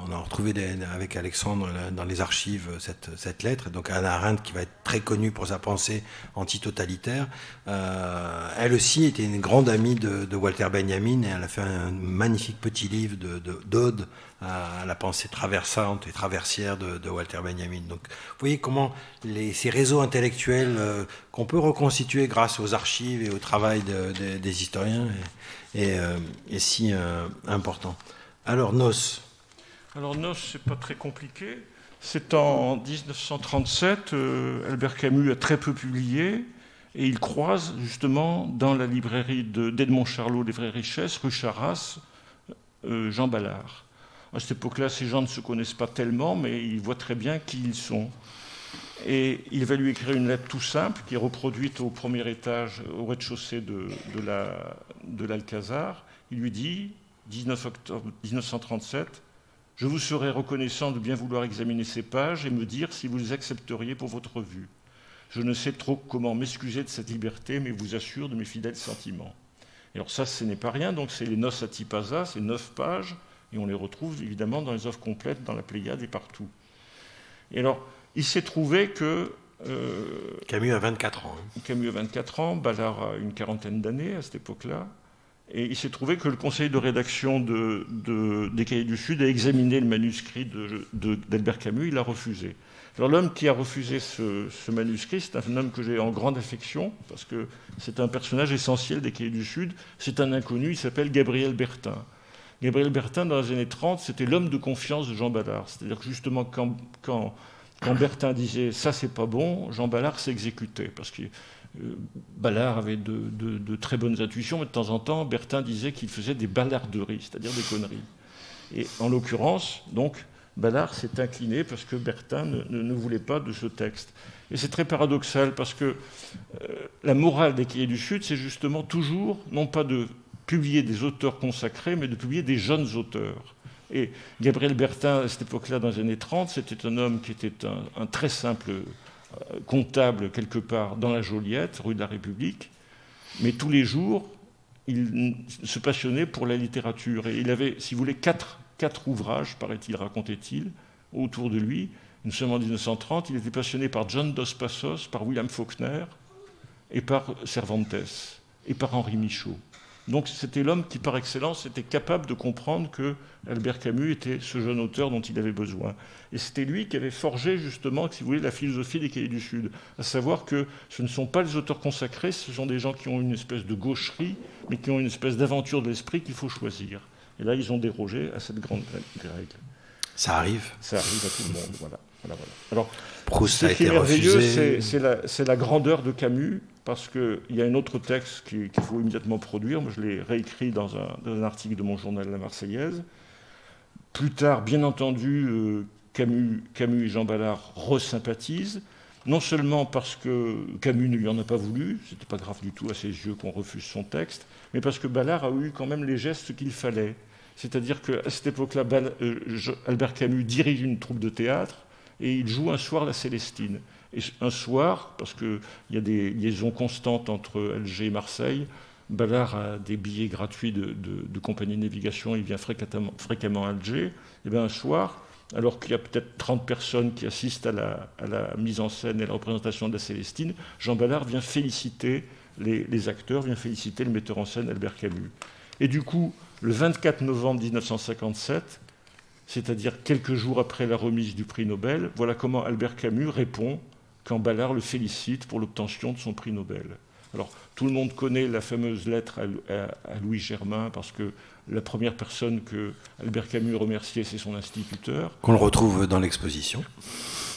on a retrouvé avec Alexandre dans les archives cette lettre. Donc Hannah Arendt, qui va être très connue pour sa pensée antitotalitaire, elle aussi était une grande amie de Walter Benjamin et elle a fait un magnifique petit livre d'ode à la pensée traversante et traversière de Walter Benjamin. Donc, vous voyez comment ces réseaux intellectuels qu'on peut reconstituer grâce aux archives et au travail des historiens est si important. Alors, Noces. Alors, Noces, c'est pas très compliqué. C'est en 1937, Albert Camus a très peu publié, et il croise justement dans la librairie d'Edmond Charlot, Les Vraies Richesses, rue Charras, Jean Ballard. À cette époque-là, ces gens ne se connaissent pas tellement, mais ils voient très bien qui ils sont. Et il va lui écrire une lettre tout simple, qui est reproduite au premier étage, au rez-de-chaussée de l'Alcazar. Il lui dit, 19 octobre 1937, « Je vous serais reconnaissant de bien vouloir examiner ces pages et me dire si vous les accepteriez pour votre revue. Je ne sais trop comment m'excuser de cette liberté, mais vous assure de mes fidèles sentiments. » Et alors ça, ce n'est pas rien, donc c'est les Noces à Tipasa, c'est 9 pages, et on les retrouve évidemment dans les œuvres complètes, dans la Pléiade et partout. Et alors, il s'est trouvé que... Camus a 24 ans. Hein. Camus a 24 ans, Ballard a une quarantaine d'années à cette époque-là. Et il s'est trouvé que le conseil de rédaction des Cahiers du Sud a examiné le manuscrit d'Albert Camus, il a refusé. Alors l'homme qui a refusé ce manuscrit, c'est un homme que j'ai en grande affection, parce que c'est un personnage essentiel des Cahiers du Sud, c'est un inconnu, il s'appelle Gabriel Bertin. Gabriel Bertin, dans les années 30, c'était l'homme de confiance de Jean Ballard. C'est-à-dire que justement, quand Bertin disait « ça, c'est pas bon », Jean Ballard s'exécutait. Parce que Ballard avait de très bonnes intuitions, mais de temps en temps, Bertin disait qu'il faisait des ballarderies, c'est-à-dire des conneries. Et en l'occurrence, donc, Ballard s'est incliné parce que Bertin ne voulait pas de ce texte. Et c'est très paradoxal parce que la morale des Cahiers du Sud, c'est justement toujours, non pas de publier des auteurs consacrés, mais de publier des jeunes auteurs. Et Gabriel Bertin, à cette époque-là, dans les années 30, c'était un homme qui était un très simple comptable quelque part dans la Joliette, rue de la République, mais tous les jours, il se passionnait pour la littérature. Et il avait, si vous voulez, quatre ouvrages, paraît-il, racontait-il, autour de lui. Nous sommes en 1930, il était passionné par John Dos Passos, par William Faulkner, et par Cervantes, et par Henri Michaud. Donc c'était l'homme qui, par excellence, était capable de comprendre que Albert Camus était ce jeune auteur dont il avait besoin. Et c'était lui qui avait forgé, justement, si vous voulez, la philosophie des Cahiers du Sud. À savoir que ce ne sont pas les auteurs consacrés, ce sont des gens qui ont une espèce de gaucherie, mais qui ont une espèce d'aventure de l'esprit qu'il faut choisir. Et là, ils ont dérogé à cette grande règle. Ça arrive. Ça arrive à tout le monde, voilà. Alors, Proust ce a qui été est merveilleux, refusé. c'est la grandeur de Camus, parce qu'il y a un autre texte qu'il faut immédiatement produire. Moi, je l'ai réécrit dans un article de mon journal La Marseillaise. Plus tard, bien entendu, Camus et Jean Ballard resympathisent, non seulement parce que Camus ne lui en a pas voulu, c'était pas grave du tout à ses yeux qu'on refuse son texte, mais parce que Ballard a eu quand même les gestes qu'il fallait. C'est-à-dire qu'à cette époque-là, Albert Camus dirige une troupe de théâtre et il joue un soir la Célestine. Et un soir, parce qu'il y a des liaisons constantes entre Alger et Marseille, Ballard a des billets gratuits de compagnie de navigation, il vient fréquemment à Alger. Et bien un soir, alors qu'il y a peut-être 30 personnes qui assistent à la mise en scène et à la représentation de la Célestine, Jean Ballard vient féliciter les acteurs, vient féliciter le metteur en scène Albert Camus. Et du coup, le 24 novembre 1957, c'est-à-dire quelques jours après la remise du prix Nobel, voilà comment Albert Camus répond quand Ballard le félicite pour l'obtention de son prix Nobel. Alors, tout le monde connaît la fameuse lettre à Louis Germain, parce que la première personne que Albert Camus remerciait, c'est son instituteur. Qu'on le retrouve dans l'exposition.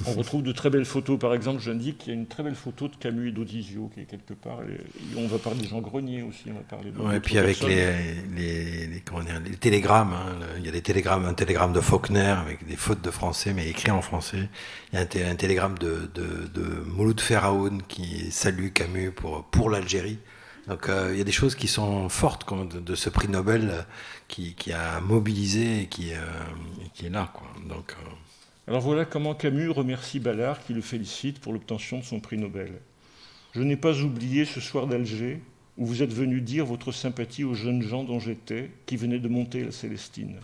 On retrouve de très belles photos. Par exemple, j'indique qu'il y a une très belle photo de Camus et d'Audisio qui est quelque part. Et on va parler de Jean Grenier aussi. On va parler de et puis avec les télégrammes. Il y a un télégramme de Faulkner avec des fautes de français, mais écrit en français. Il y a un télégramme de Mouloud Feraoun qui salue Camus pour l'Algérie. Donc il y a des choses qui sont fortes de ce prix Nobel qui a mobilisé et qui est là, quoi. Donc, alors voilà comment Camus remercie Ballard qui le félicite pour l'obtention de son prix Nobel. « Je n'ai pas oublié ce soir d'Alger où vous êtes venu dire votre sympathie aux jeunes gens dont j'étais, qui venaient de monter la Célestine.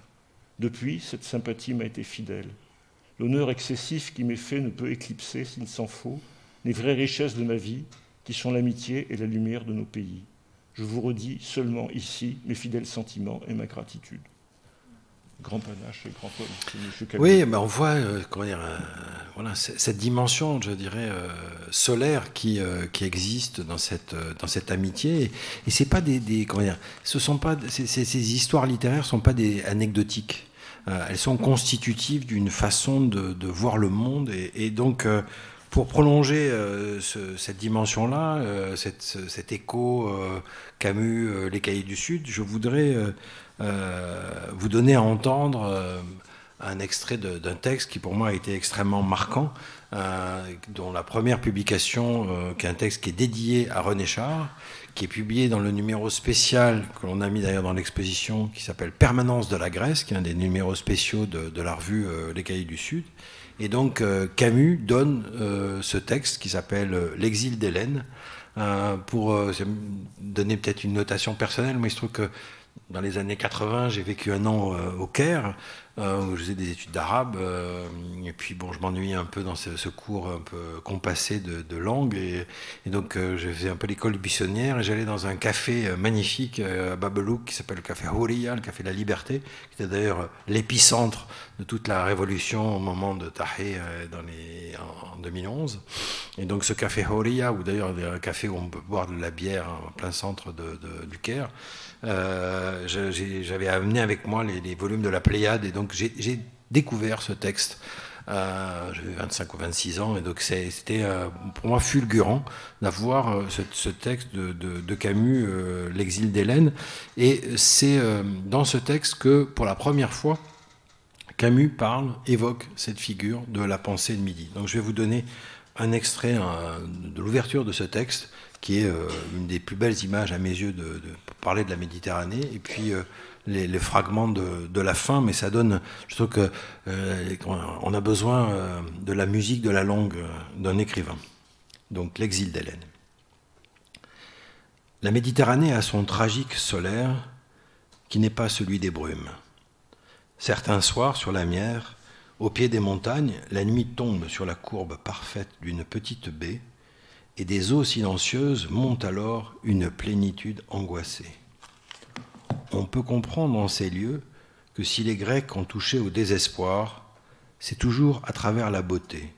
Depuis, cette sympathie m'a été fidèle. L'honneur excessif qui m'est fait ne peut éclipser, s'il s'en faut, les vraies richesses de ma vie, qui sont l'amitié et la lumière de nos pays. Je vous redis seulement ici mes fidèles sentiments et ma gratitude. » Grand panache et grand homme, c'est M. Camus. Oui, mais on voit voilà, cette dimension, je dirais, solaire qui existe dans cette amitié. Et c'est pas ces histoires littéraires sont pas des anecdotiques. Elles sont constitutives d'une façon de voir le monde. Et donc, pour prolonger cette dimension-là, cet écho Camus, les Cahiers du Sud, je voudrais vous donner à entendre un extrait d'un texte qui pour moi a été extrêmement marquant, dont la première publication, qui est un texte qui est dédié à René Char, qui est publié dans le numéro spécial que l'on a mis d'ailleurs dans l'exposition, qui s'appelle Permanence de la Grèce, qui est un des numéros spéciaux de la revue Les Cahiers du Sud. Et donc Camus donne ce texte qui s'appelle L'exil d'Hélène, pour donner peut-être une notation personnelle. Moi, il se trouve que dans les années 80, j'ai vécu un an au Caire, où je faisais des études d'arabe, et puis bon, je m'ennuyais un peu dans ce cours un peu compassé de langue, et donc je faisais un peu l'école buissonnière, et j'allais dans un café magnifique à Babelouk qui s'appelle le café Houria, le café de la Liberté, qui était d'ailleurs l'épicentre de toute la révolution au moment de Tahrir en 2011. Et donc ce café Houria, ou d'ailleurs un café où on peut boire de la bière en plein centre du Caire, j'avais amené avec moi les volumes de la Pléiade, et donc j'ai découvert ce texte. J'avais 25 ou 26 ans, et donc c'était pour moi fulgurant d'avoir ce texte de Camus, L'exil d'Hélène. Et c'est dans ce texte que, pour la première fois, Camus évoque cette figure de la pensée de midi. Donc je vais vous donner un extrait de l'ouverture de ce texte, qui est une des plus belles images à mes yeux de parler de la Méditerranée, et puis les fragments de la fin, mais ça donne, je trouve que on a besoin de la musique, de la langue d'un écrivain. Donc l'exil d'Hélène. La Méditerranée a son tragique solaire qui n'est pas celui des brumes. Certains soirs, sur la Mière, au pied des montagnes, la nuit tombe sur la courbe parfaite d'une petite baie et des eaux silencieuses montent alors une plénitude angoissée. On peut comprendre en ces lieux que si les Grecs ont touché au désespoir, c'est toujours à travers la beauté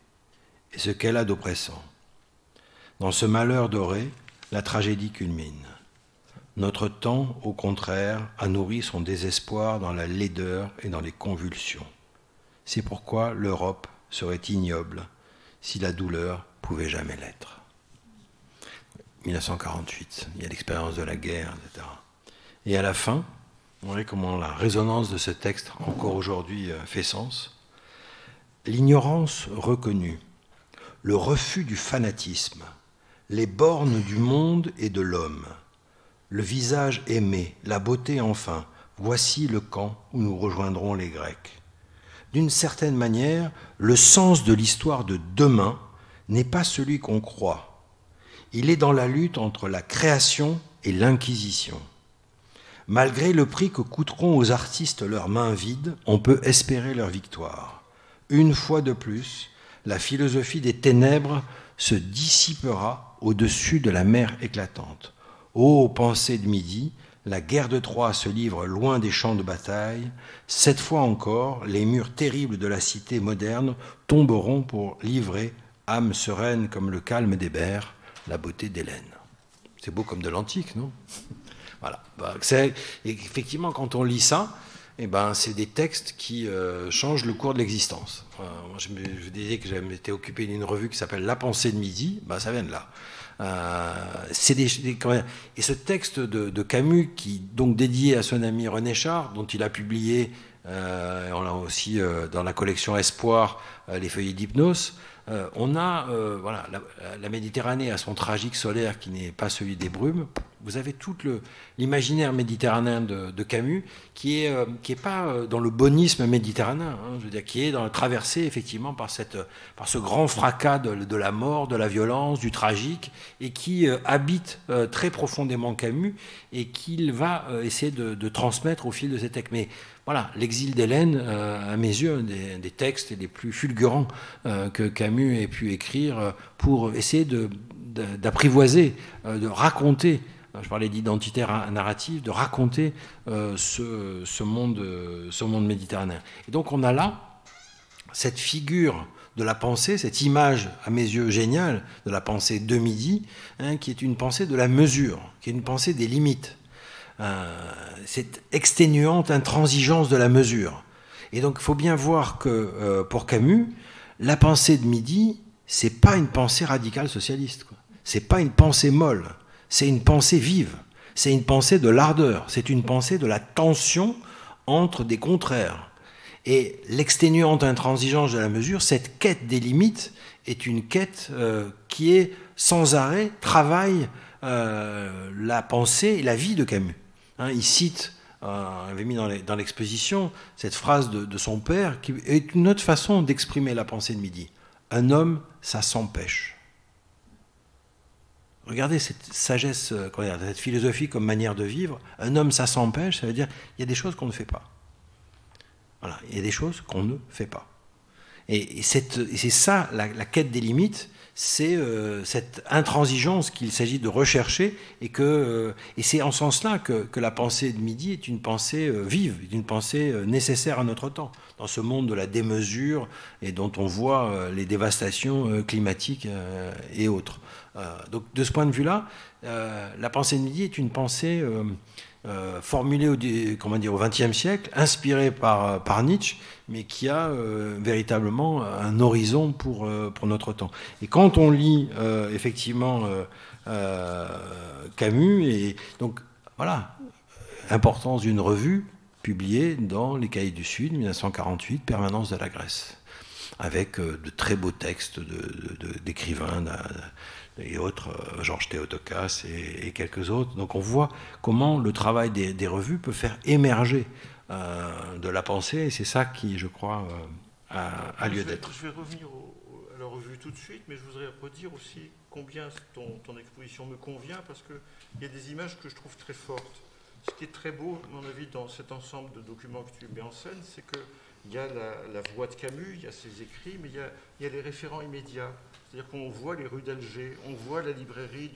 et ce qu'elle a d'oppressant. Dans ce malheur doré, la tragédie culmine. Notre temps, au contraire, a nourri son désespoir dans la laideur et dans les convulsions. C'est pourquoi l'Europe serait ignoble si la douleur pouvait jamais l'être. 1948, il y a l'expérience de la guerre, etc. Et à la fin, on voit comment la résonance de ce texte, encore aujourd'hui, fait sens. L'ignorance reconnue, le refus du fanatisme, les bornes du monde et de l'homme, le visage aimé, la beauté enfin, voici le camp où nous rejoindrons les Grecs. D'une certaine manière, le sens de l'histoire de demain n'est pas celui qu'on croit. Il est dans la lutte entre la création et l'inquisition. Malgré le prix que coûteront aux artistes leurs mains vides, on peut espérer leur victoire. Une fois de plus, la philosophie des ténèbres se dissipera au-dessus de la mer éclatante. Ô pensée de midi, la guerre de Troie se livre loin des champs de bataille. Cette fois encore, les murs terribles de la cité moderne tomberont pour livrer, âme sereine comme le calme des bers, la beauté d'Hélène. C'est beau comme de l'antique, non? Voilà. Effectivement, quand on lit ça, c'est des textes qui changent le cours de l'existence. Moi, je disais que j'étais occupé d'une revue qui s'appelle La pensée de midi, ça vient de là. Et ce texte de Camus, qui donc dédié à son ami René Char, dont il a publié, on l'a aussi dans la collection Espoir, les feuillets d'hypnose, on a la Méditerranée a son tragique solaire qui n'est pas celui des brumes. Vous avez tout l'imaginaire méditerranéen de Camus qui est pas dans le bonisme méditerranéen, je veux dire, qui est traversé effectivement par ce grand fracas de la mort, de la violence, du tragique, et qui habite très profondément Camus et qu'il va essayer de transmettre au fil de ses textes. Mais voilà, l'exil d'Hélène, à mes yeux, un des textes les plus fulgurants que Camus ait pu écrire pour essayer d'apprivoiser, de raconter, je parlais d'identité narrative, de raconter ce monde méditerranéen. Et donc on a là cette figure de la pensée, cette image, à mes yeux, géniale, de la pensée de midi, qui est une pensée de la mesure, qui est une pensée des limites. Cette exténuante intransigeance de la mesure. Et donc il faut bien voir que pour Camus, la pensée de midi, c'est pas une pensée radicale socialiste, quoi. C'est pas une pensée molle, c'est une pensée vive, c'est une pensée de l'ardeur, c'est une pensée de la tension entre des contraires. Et l'exténuante intransigeance de la mesure, cette quête des limites, est une quête qui est sans arrêt, travaille la pensée et la vie de Camus. Il cite, il avait mis dans l'exposition, cette phrase de son père, qui est une autre façon d'exprimer la pensée de midi. Un homme, ça s'empêche. Regardez cette sagesse, cette philosophie comme manière de vivre. Un homme, ça s'empêche, ça veut dire il y a des choses qu'on ne fait pas. Voilà, il y a des choses qu'on ne fait pas. Et c'est ça, la quête des limites, c'est cette intransigeance qu'il s'agit de rechercher, et c'est en ce sens-là que la pensée de midi est une pensée vive, une pensée nécessaire à notre temps, dans ce monde de la démesure et dont on voit les dévastations climatiques et autres. Donc de ce point de vue-là, la pensée de midi est une pensée formulée au XXe siècle, inspirée par Nietzsche, mais qui a véritablement un horizon pour notre temps. Et quand on lit effectivement Camus, et donc voilà, importance d'une revue publiée dans les Cahiers du Sud, 1948, Permanence de la Grèce, avec de très beaux textes d'écrivains et autres, Georges Théotokos et quelques autres. Donc on voit comment le travail des revues peut faire émerger de la pensée, et c'est ça qui, je crois, a lieu d'être. Je vais revenir la revue tout de suite, mais je voudrais redire aussi combien ton exposition me convient, parce qu'il y a des images que je trouve très fortes. Ce qui est très beau, à mon avis, dans cet ensemble de documents que tu mets en scène, c'est qu'il y a la voix de Camus, il y a ses écrits, mais il y a les référents immédiats. C'est-à-dire qu'on voit les rues d'Alger, on voit la librairie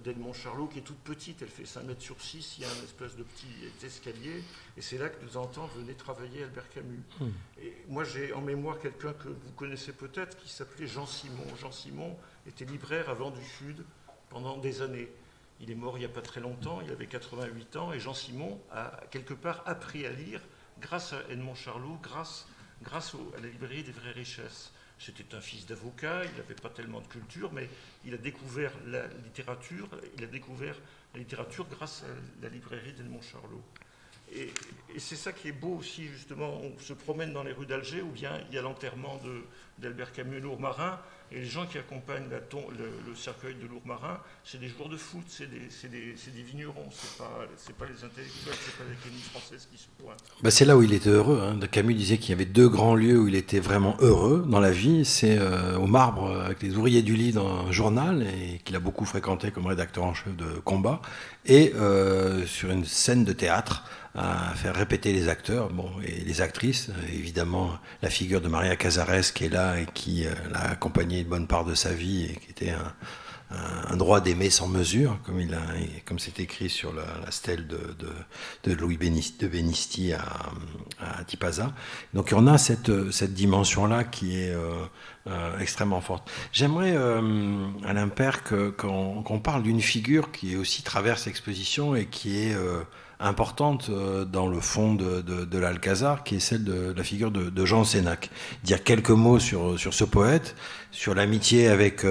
d'Edmond Charlot qui est toute petite, elle fait 5 mètres sur 6, il y a un espèce de petit escalier, et c'est là que de temps en temps venait travailler Albert Camus. Et moi j'ai en mémoire quelqu'un que vous connaissez peut-être qui s'appelait Jean Simon. Jean Simon était libraire à Vent du Sud pendant des années. Il est mort il n'y a pas très longtemps, il avait 88 ans, et Jean Simon a quelque part appris à lire grâce à Edmond Charlot, grâce à la librairie des vraies richesses. C'était un fils d'avocat, il n'avait pas tellement de culture, mais il a découvert la littérature grâce à la librairie d'Edmond Charlot. Et c'est ça qui est beau aussi, justement, on se promène dans les rues d'Alger, où bien il y a l'enterrement d'Albert Camus, Lourmarin, et les gens qui accompagnent le cercueil de Lourmarin, c'est des joueurs de foot, c'est des vignerons, c'est pas les intellectuels, c'est pas l'Académie française qui se pointent. Ben c'est là où il était heureux. Hein. Camus disait qu'il y avait 2 grands lieux où il était vraiment heureux dans la vie. C'est au Marbre, avec les ouvriers du lit dans un journal, et qu'il a beaucoup fréquenté comme rédacteur en chef de Combat, et sur une scène de théâtre, à faire répéter les acteurs et les actrices. Évidemment, la figure de Maria Casares qui est là et qui l'a accompagné une bonne part de sa vie et qui était un droit d'aimer sans mesure, comme c'est écrit sur la stèle de Louis Benisti à Tipaza. Donc on a cette dimension-là qui est extrêmement forte. J'aimerais, Alain Père, qu'on parle d'une figure qui aussi traverse l'exposition et qui est importante dans le fond de l'Alcazar, qui est celle de la figure de Jean Sénac. Dire quelques mots sur ce poète, sur l'amitié avec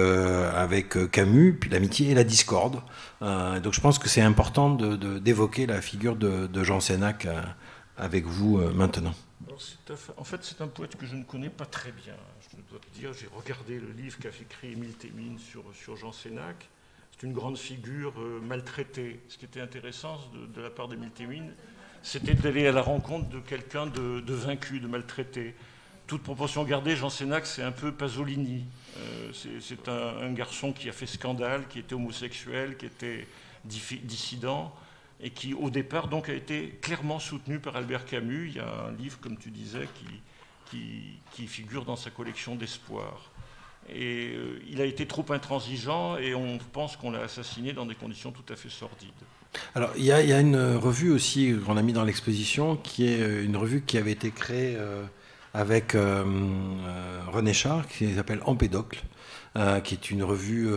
Camus, puis l'amitié et la discorde. Donc je pense que c'est important d'évoquer la figure de Jean Sénac avec vous maintenant. Alors, en fait, c'est un poète que je ne connais pas très bien. Je dois te dire, j'ai regardé le livre qu'a écrit Émile Thémines sur Jean Sénac. C'est une grande figure maltraitée. Ce qui était intéressant de la part d'Émile Thémines, c'était d'aller à la rencontre de quelqu'un de vaincu, de maltraité. Toute proportion gardée, Jean Sénac, c'est un peu Pasolini. C'est un garçon qui a fait scandale, qui était homosexuel, qui était dissident, et qui, au départ, donc, a été clairement soutenu par Albert Camus. Il y a un livre, comme tu disais, qui figure dans sa collection d'espoir. Et il a été trop intransigeant et on pense qu'on l'a assassiné dans des conditions tout à fait sordides. Alors, il y a une revue aussi qu'on a mis dans l'exposition, qui est une revue qui avait été créée avec René Char, qui s'appelle Empédocle, qui est une revue,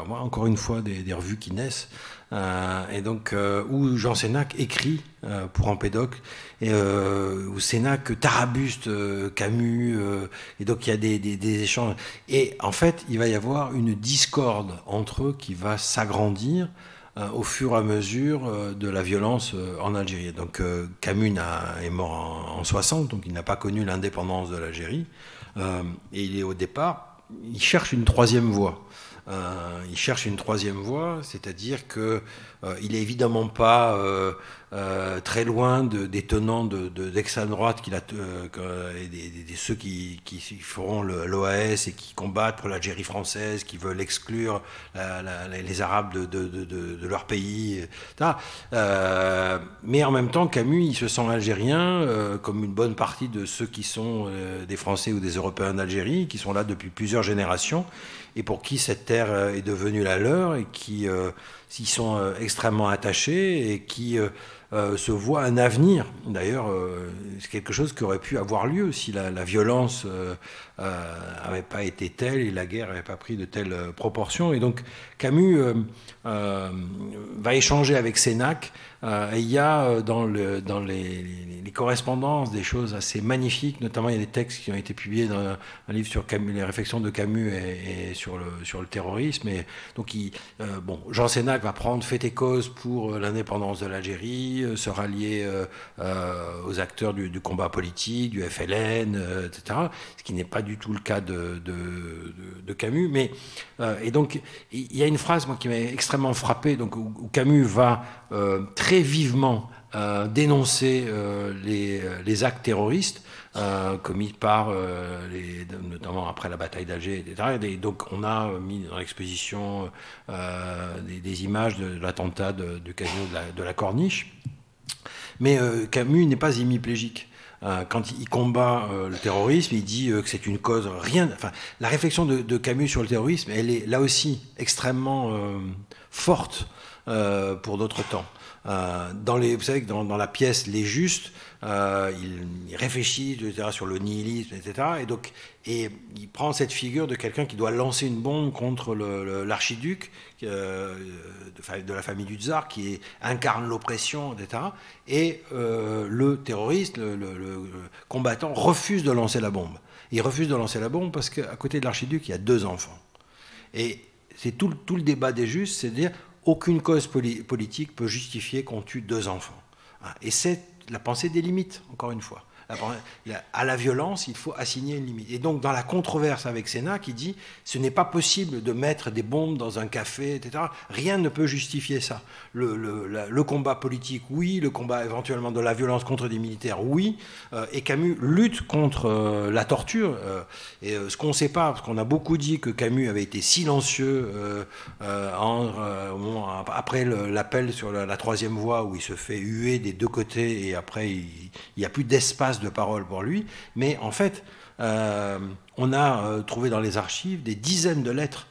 encore une fois, des revues qui naissent, et donc où Jean Sénac écrit pour Empédocle, et où Sénac tarabuste Camus, et donc il y a des échanges. Et en fait, il va y avoir une discorde entre eux qui va s'agrandir au fur et à mesure de la violence en Algérie. Donc Camus est mort en 60, donc il n'a pas connu l'indépendance de l'Algérie, et il est au départ, il cherche une troisième voie. C'est-à-dire qu'il n'est évidemment pas très loin des tenants d'extrême droite et ceux qui feront l'OAS et qui combattent pour l'Algérie française, qui veulent exclure les Arabes de leur pays, etc. Mais en même temps, Camus, il se sent algérien, comme une bonne partie de ceux qui sont des Français ou des Européens d'Algérie, qui sont là depuis plusieurs générations, et pour qui cette terre est devenue la leur, et qui s'y sont extrêmement attachés, et qui se voient un avenir. D'ailleurs, c'est quelque chose qui aurait pu avoir lieu si la violence n'avait pas été telle et la guerre n'avait pas pris de telles proportions. Et donc Camus va échanger avec Sénac, et il y a dans les correspondances des choses assez magnifiques, notamment il y a des textes qui ont été publiés dans un livre sur Camus, les réflexions de Camus et sur le terrorisme. Et donc Jean Sénac va prendre fait et cause pour l'indépendance de l'Algérie, se rallier aux acteurs du combat politique, du FLN, etc. Ce qui n'est pas du tout le cas de Camus. Et donc il y a une phrase qui m'a extrêmement frappé, donc, où Camus va très vivement dénoncer les actes terroristes commis par, notamment après la bataille d'Alger, etc. Et donc on a mis dans l'exposition des images de l'attentat du casino de la Corniche. Mais Camus n'est pas hémiplégique. Quand il combat le terrorisme, il dit que c'est une cause Enfin, la réflexion de Camus sur le terrorisme, elle est là aussi extrêmement forte pour d'autres temps. Vous savez que dans la pièce Les Justes, il réfléchit, etc., sur le nihilisme, etc. Et il prend cette figure de quelqu'un qui doit lancer une bombe contre l'archiduc de la famille du tsar, qui incarne l'oppression, etc. Et le terroriste, le combattant, refuse de lancer la bombe. Il refuse de lancer la bombe parce qu'à côté de l'archiduc, il y a 2 enfants. Et c'est tout le débat des Justes, c'est de dire aucune cause politique peut justifier qu'on tue 2 enfants. Et c'est la pensée des limites, encore une fois. À la violence, il faut assigner une limite. Et donc, dans la controverse avec Sénac, il dit ce n'est pas possible de mettre des bombes dans un café, etc. Rien ne peut justifier ça. Le combat politique, oui. Le combat éventuellement de la violence contre des militaires, oui. Et Camus lutte contre la torture. Et ce qu'on ne sait pas, parce qu'on a beaucoup dit que Camus avait été silencieux après l'appel sur la 3e voie, où il se fait huer des 2 côtés, et après il n'y a plus d'espace de parole pour lui, mais en fait, on a trouvé dans les archives des dizaines de lettres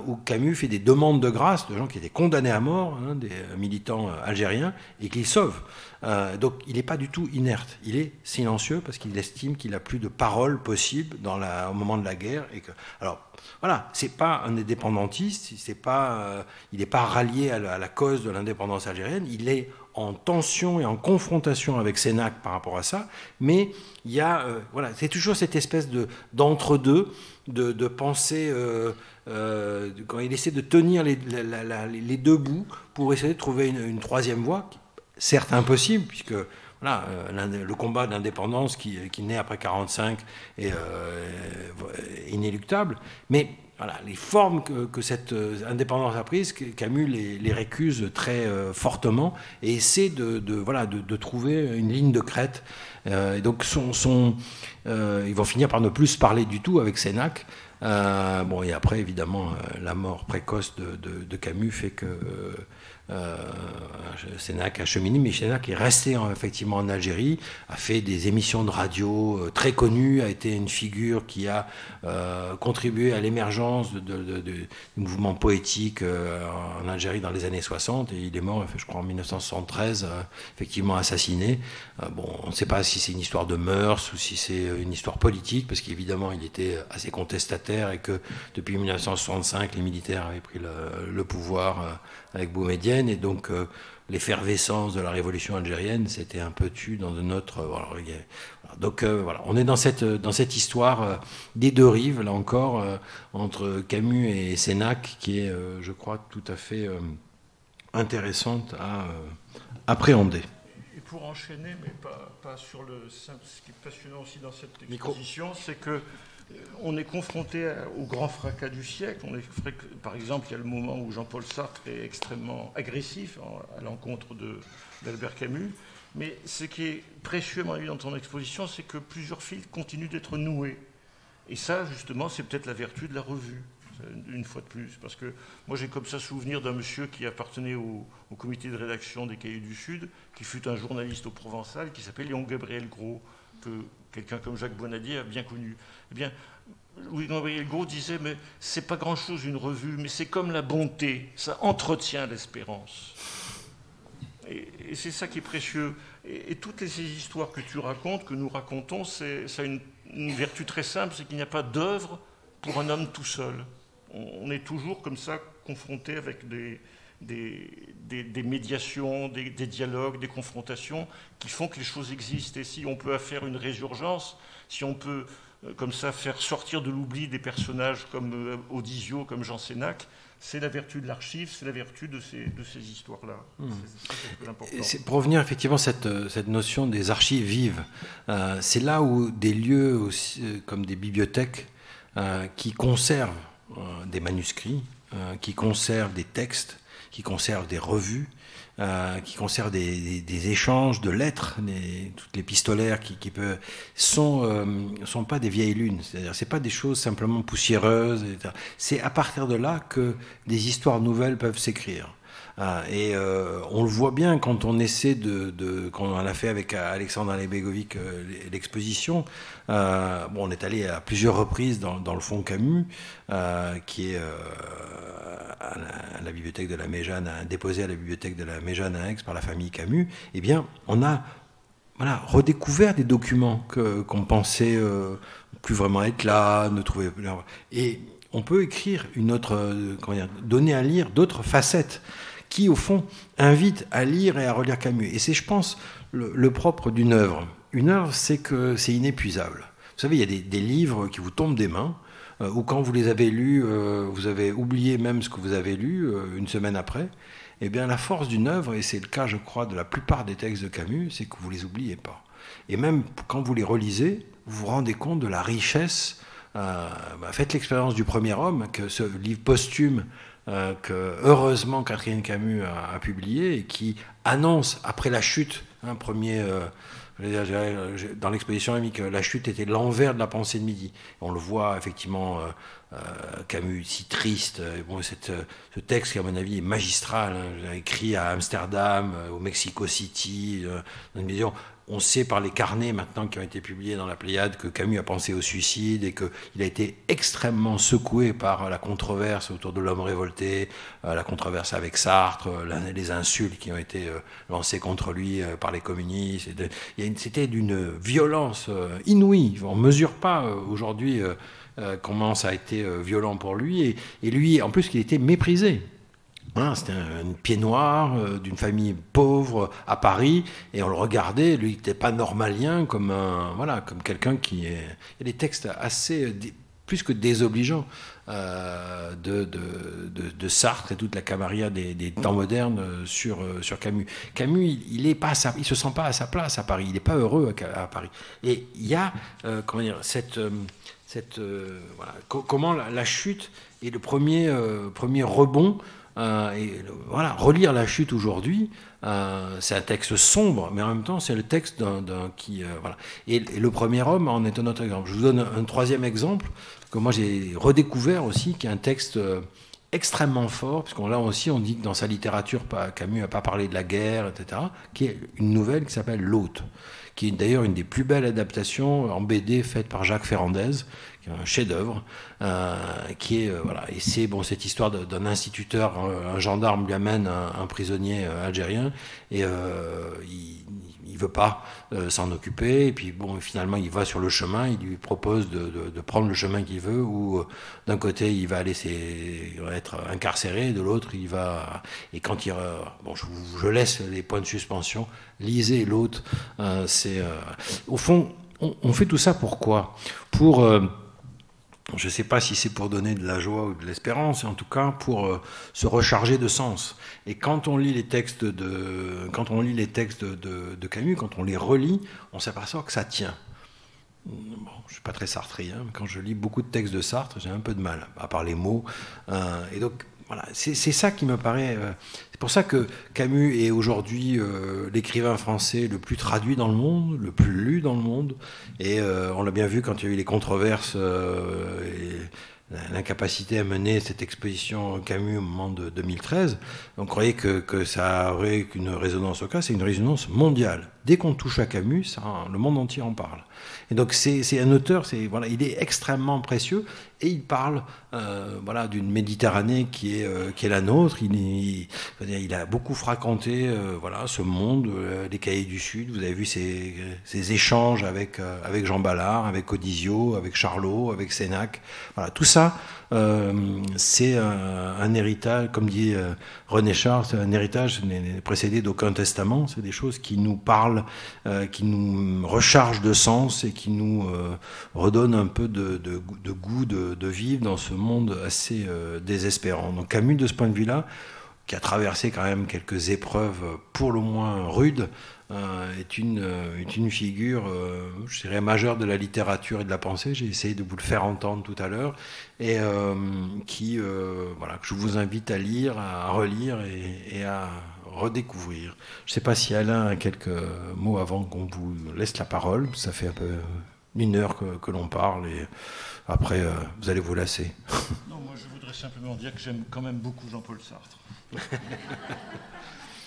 où Camus fait des demandes de grâce de gens qui étaient condamnés à mort, des militants algériens, et qu'il sauve. Donc il n'est pas du tout inerte, il est silencieux parce qu'il estime qu'il n'a plus de parole possible au moment de la guerre. Alors voilà, c'est pas un indépendantiste, il n'est pas rallié à la cause de l'indépendance algérienne, il est en tension et en confrontation avec Sénac par rapport à ça, mais il y a, c'est toujours cette espèce d'entre-deux, de pensée, quand il essaie de tenir les 2 bouts pour essayer de trouver une 3e voie, certes impossible, puisque le combat d'indépendance qui naît après 1945 est inéluctable, mais les formes que cette indépendance a prises, Camus les récuse très fortement et essaie de trouver une ligne de crête. Et donc ils vont finir par ne plus se parler du tout avec Sénac. Et après, évidemment, la mort précoce de Camus fait que Sénac a cheminé, mais Sénac est resté effectivement en Algérie, a fait des émissions de radio très connues, a été une figure qui a contribué à l'émergence du mouvement poétique en Algérie dans les années 60, et il est mort, je crois, en 1973, effectivement assassiné. On ne sait pas si c'est une histoire de mœurs ou si c'est une histoire politique, parce qu'évidemment il était assez contestataire et que depuis 1965 les militaires avaient pris le pouvoir avec Boumedienne, et donc l'effervescence de la révolution algérienne s'était un peu tue dans un autre... Donc on est dans cette histoire des 2 rives, là encore, entre Camus et Sénac, qui est, je crois, tout à fait intéressante à appréhender. Et pour enchaîner, mais pas sur le simple, ce qui est passionnant aussi dans cette exposition, c'est que on est confronté au grand fracas du siècle. Par exemple, il y a le moment où Jean-Paul Sartre est extrêmement agressif à l'encontre d'Albert Camus. Mais ce qui est précieux dans ton exposition, c'est que plusieurs fils continuent d'être noués. Et ça, justement, c'est peut-être la vertu de la revue, une fois de plus. Parce que moi, j'ai comme ça souvenir d'un monsieur qui appartenait au comité de rédaction des Cahiers du Sud, qui fut un journaliste au Provençal, qui s'appelait Léon-Gabriel Gros, que quelqu'un comme Jacques Bonadier a bien connu. Eh bien, Louis-Gabriel Gros disait, mais c'est pas grand-chose une revue, mais c'est comme la bonté, ça entretient l'espérance. Et c'est ça qui est précieux. Et toutes ces histoires que tu racontes, que nous racontons, ça a une vertu très simple, c'est qu'il n'y a pas d'œuvre pour un homme tout seul. On est toujours comme ça confronté avec des médiations, des dialogues, des confrontations qui font que les choses existent. Et si on peut faire une résurgence, si on peut comme ça faire sortir de l'oubli des personnages comme Odisio, comme Jean Sénac, c'est la vertu de l'archive, c'est la vertu de ces histoires-là. C'est important. C'est pour revenir effectivement cette notion des archives vives, c'est là où des lieux aussi, comme des bibliothèques qui conservent des manuscrits, qui conservent des textes, qui conserve des revues, qui conserve des échanges de lettres, toutes les épistolaires qui sont pas des vieilles lunes. C'est-à-dire, c'est pas des choses simplement poussiéreuses, etc. C'est à partir de là que des histoires nouvelles peuvent s'écrire. Et on le voit bien quand on essaie quand on a fait avec Alexandre Alebegovic l'exposition. On est allé à plusieurs reprises dans le fonds Camus, qui est à la bibliothèque de la Méjeanne, déposé à la bibliothèque de la Méjeanne à Aix par la famille Camus. Eh bien, on a redécouvert des documents qu'on pensait plus vraiment être là, ne trouver. Et on peut écrire donner à lire d'autres facettes qui, au fond, invitent à lire et à relire Camus. Et c'est, je pense, le propre d'une œuvre. Une œuvre, c'est que c'est inépuisable. Vous savez, il y a des livres qui vous tombent des mains, ou quand vous les avez lus, vous avez oublié même ce que vous avez lu une semaine après. Eh bien, la force d'une œuvre, et c'est le cas, je crois, de la plupart des textes de Camus, c'est que vous ne les oubliez pas. Et même quand vous les relisez, vous vous rendez compte de la richesse. Faites l'expérience du Premier Homme, que ce livre posthume que heureusement Catherine Camus a publié et qui annonce, après la chute, dans l'exposition, elle a mis que la chute était l'envers de la pensée de midi. On le voit effectivement, Camus si triste. Ce texte qui, à mon avis, est magistral, écrit à Amsterdam, au Mexico City, dans une vision. On sait par les carnets maintenant qui ont été publiés dans la Pléiade que Camus a pensé au suicide et qu'il a été extrêmement secoué par la controverse autour de l'homme révolté, la controverse avec Sartre, les insultes qui ont été lancées contre lui par les communistes. C'était d'une violence inouïe. On ne mesure pas aujourd'hui comment ça a été violent pour lui. Et lui, en plus, qu'il était méprisé. C'était un pied noir d'une famille pauvre à Paris, et on le regardait, lui il n'était pas normalien comme quelqu'un qui est. Il y a des textes assez plus que désobligeants de Sartre et toute la camarilla des temps modernes sur Camus. Camus, il se sent pas à sa place à Paris, il n'est pas heureux à Paris. Et il y a comment la chute est le premier rebond. Relire La Chute aujourd'hui, c'est un texte sombre, mais en même temps, c'est le texte d'un qui. Et le Premier Homme en est un autre exemple. Je vous donne un troisième exemple que moi j'ai redécouvert aussi, qui est un texte extrêmement fort, parce là aussi, on dit que dans sa littérature, Camus n'a pas parlé de la guerre, etc., qui est une nouvelle qui s'appelle L'Hôte, qui est d'ailleurs une des plus belles adaptations en BD faite par Jacques Ferrandez, qui est un chef-d'œuvre, et c'est cette histoire d'un instituteur, un gendarme lui amène un prisonnier algérien, et il veut pas s'en occuper, et puis finalement il va sur le chemin, il lui propose de prendre le chemin qu'il veut, où d'un côté il va être incarcéré, et de l'autre il va, et quand je laisse les points de suspension, lisez L'Hôte. Au fond, on fait tout ça pourquoi ? Je ne sais pas si c'est pour donner de la joie ou de l'espérance, en tout cas pour se recharger de sens. Et quand on lit les textes de Camus, quand on les relit, on s'aperçoit que ça tient. Je ne suis pas très sartrien, mais quand je lis beaucoup de textes de Sartre, j'ai un peu de mal, à part les mots. Et donc, voilà, c'est ça qui me paraît. C'est pour ça que Camus est aujourd'hui l'écrivain français le plus traduit dans le monde, le plus lu dans le monde. Et on l'a bien vu quand il y a eu les controverses et l'incapacité à mener cette exposition Camus au moment de 2013. On croyait que ça aurait une résonance au cas. C'est une résonance mondiale. Dès qu'on touche à Camus, le monde entier en parle. Et donc c'est un auteur, il est extrêmement précieux, et il parle d'une Méditerranée qui est la nôtre. Il a beaucoup fréquenté ce monde, les Cahiers du Sud. Vous avez vu ces échanges avec Jean Ballard, avec Odisio, avec Charlot, avec Sénac. Voilà, tout ça, c'est un héritage, comme dit René Char, c'est un héritage n'est précédé d'aucun testament. C'est des choses qui nous parlent, qui nous rechargent de sens et qui nous redonnent un peu de goût de vivre dans ce monde assez désespérant. Donc Camus, de ce point de vue-là, qui a traversé quand même quelques épreuves pour le moins rudes, est une figure, je dirais, majeure de la littérature et de la pensée. J'ai essayé de vous le faire entendre tout à l'heure, et voilà, que je vous invite à lire, à relire et à redécouvrir. Je ne sais pas si Alain a quelques mots avant qu'on vous laisse la parole. Ça fait un peu 1 heure que l'on parle, et après, vous allez vous lasser. Non, moi je voudrais simplement dire que j'aime quand même beaucoup Jean-Paul Sartre.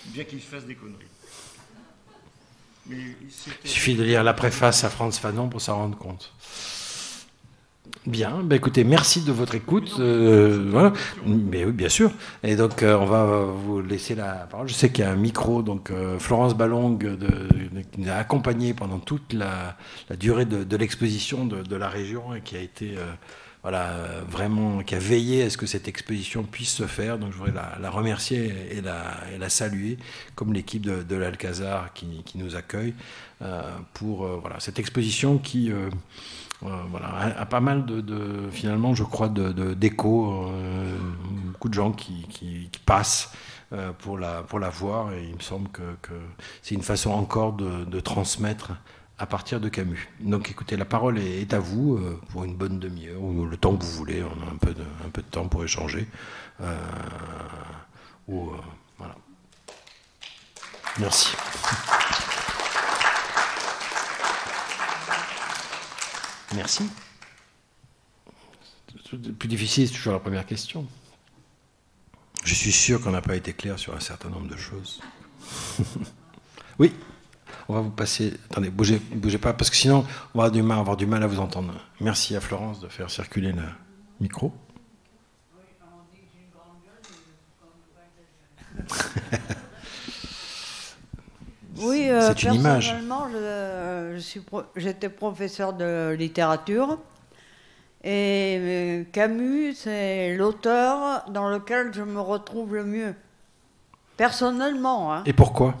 Bien qu'il fasse des conneries. Mais il suffit de lire la préface à Frantz Fanon pour s'en rendre compte. Bien, écoutez, merci de votre écoute. Voilà. Mais oui, bien sûr. Et donc, on va vous laisser la parole. Je sais qu'il y a un micro, donc Florence Ballong qui nous a accompagné pendant toute la durée de l'exposition de la région, et qui a été vraiment, qui a veillé à ce que cette exposition puisse se faire. Donc, je voudrais la remercier et la saluer, comme l'équipe de l'Alcazar qui nous accueille pour cette exposition qui a pas mal finalement, je crois, d'échos, beaucoup de gens qui passent pour la voir, et il me semble que c'est une façon encore de transmettre à partir de Camus. Donc écoutez, la parole est à vous pour une bonne demi-heure, ou le temps que vous voulez. On a un peu de temps pour échanger. Voilà. Merci. Merci. Le plus difficile, c'est toujours la première question. Je suis sûr qu'on n'a pas été clair sur un certain nombre de choses. Oui, on va vous passer... Attendez, bougez pas, parce que sinon, on va avoir du mal à vous entendre. Merci à Florence de faire circuler le micro. Oui, c'est une image. Personnellement, j'étais professeur de littérature, et Camus, c'est l'auteur dans lequel je me retrouve le mieux, personnellement. Hein. Et pourquoi ?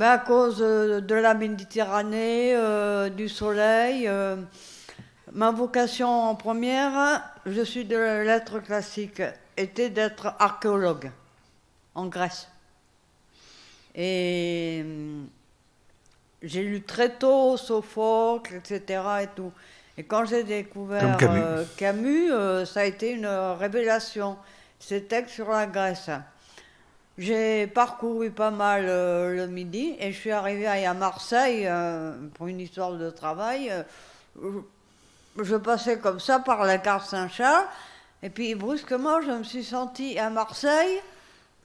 À cause de la Méditerranée, du soleil. Ma vocation en première, je suis de lettres classiques, était d'être archéologue en Grèce. Et j'ai lu très tôt Sophocle, etc. et tout. Et quand j'ai découvert Camus, ça a été une révélation, ces textes sur la Grèce. J'ai parcouru pas mal le Midi, et je suis arrivée à Marseille pour une histoire de travail. Je passais comme ça par la gare Saint-Charles, et puis brusquement je me suis sentie à Marseille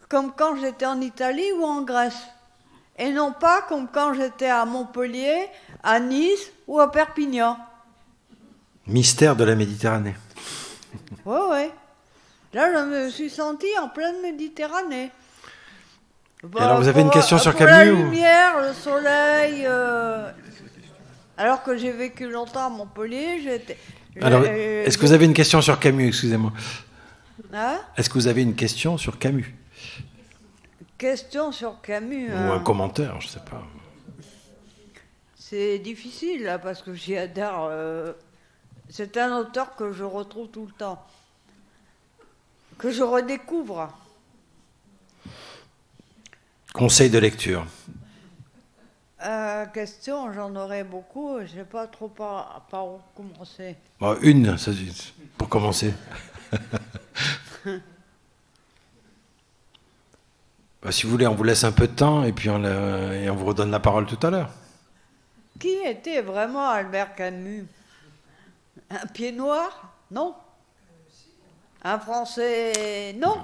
comme quand j'étais en Italie ou en Grèce, et non pas comme quand j'étais à Montpellier, à Nice ou à Perpignan. Mystère de la Méditerranée. Oui. Là, je me suis sentie en pleine Méditerranée. Alors, vous avez une question sur Camus ? La lumière, le soleil... Alors que j'ai vécu longtemps à Montpellier, Alors, est-ce que vous avez une question sur Camus ? Excusez-moi. Hein ? Est-ce que vous avez une question sur Camus ? Question sur Camus. Ou un commentaire, je ne sais pas. C'est difficile, là, parce que j'y adhère. C'est un auteur que je retrouve tout le temps, que je redécouvre. Conseil de lecture. Question, j'en aurais beaucoup, je ne sais pas trop par où commencer. Bon, une, pour commencer. Si vous voulez, on vous laisse un peu de temps, et puis on vous redonne la parole tout à l'heure. Qui était vraiment Albert Camus ? Un pied noir ? Non. Un Français ? Non.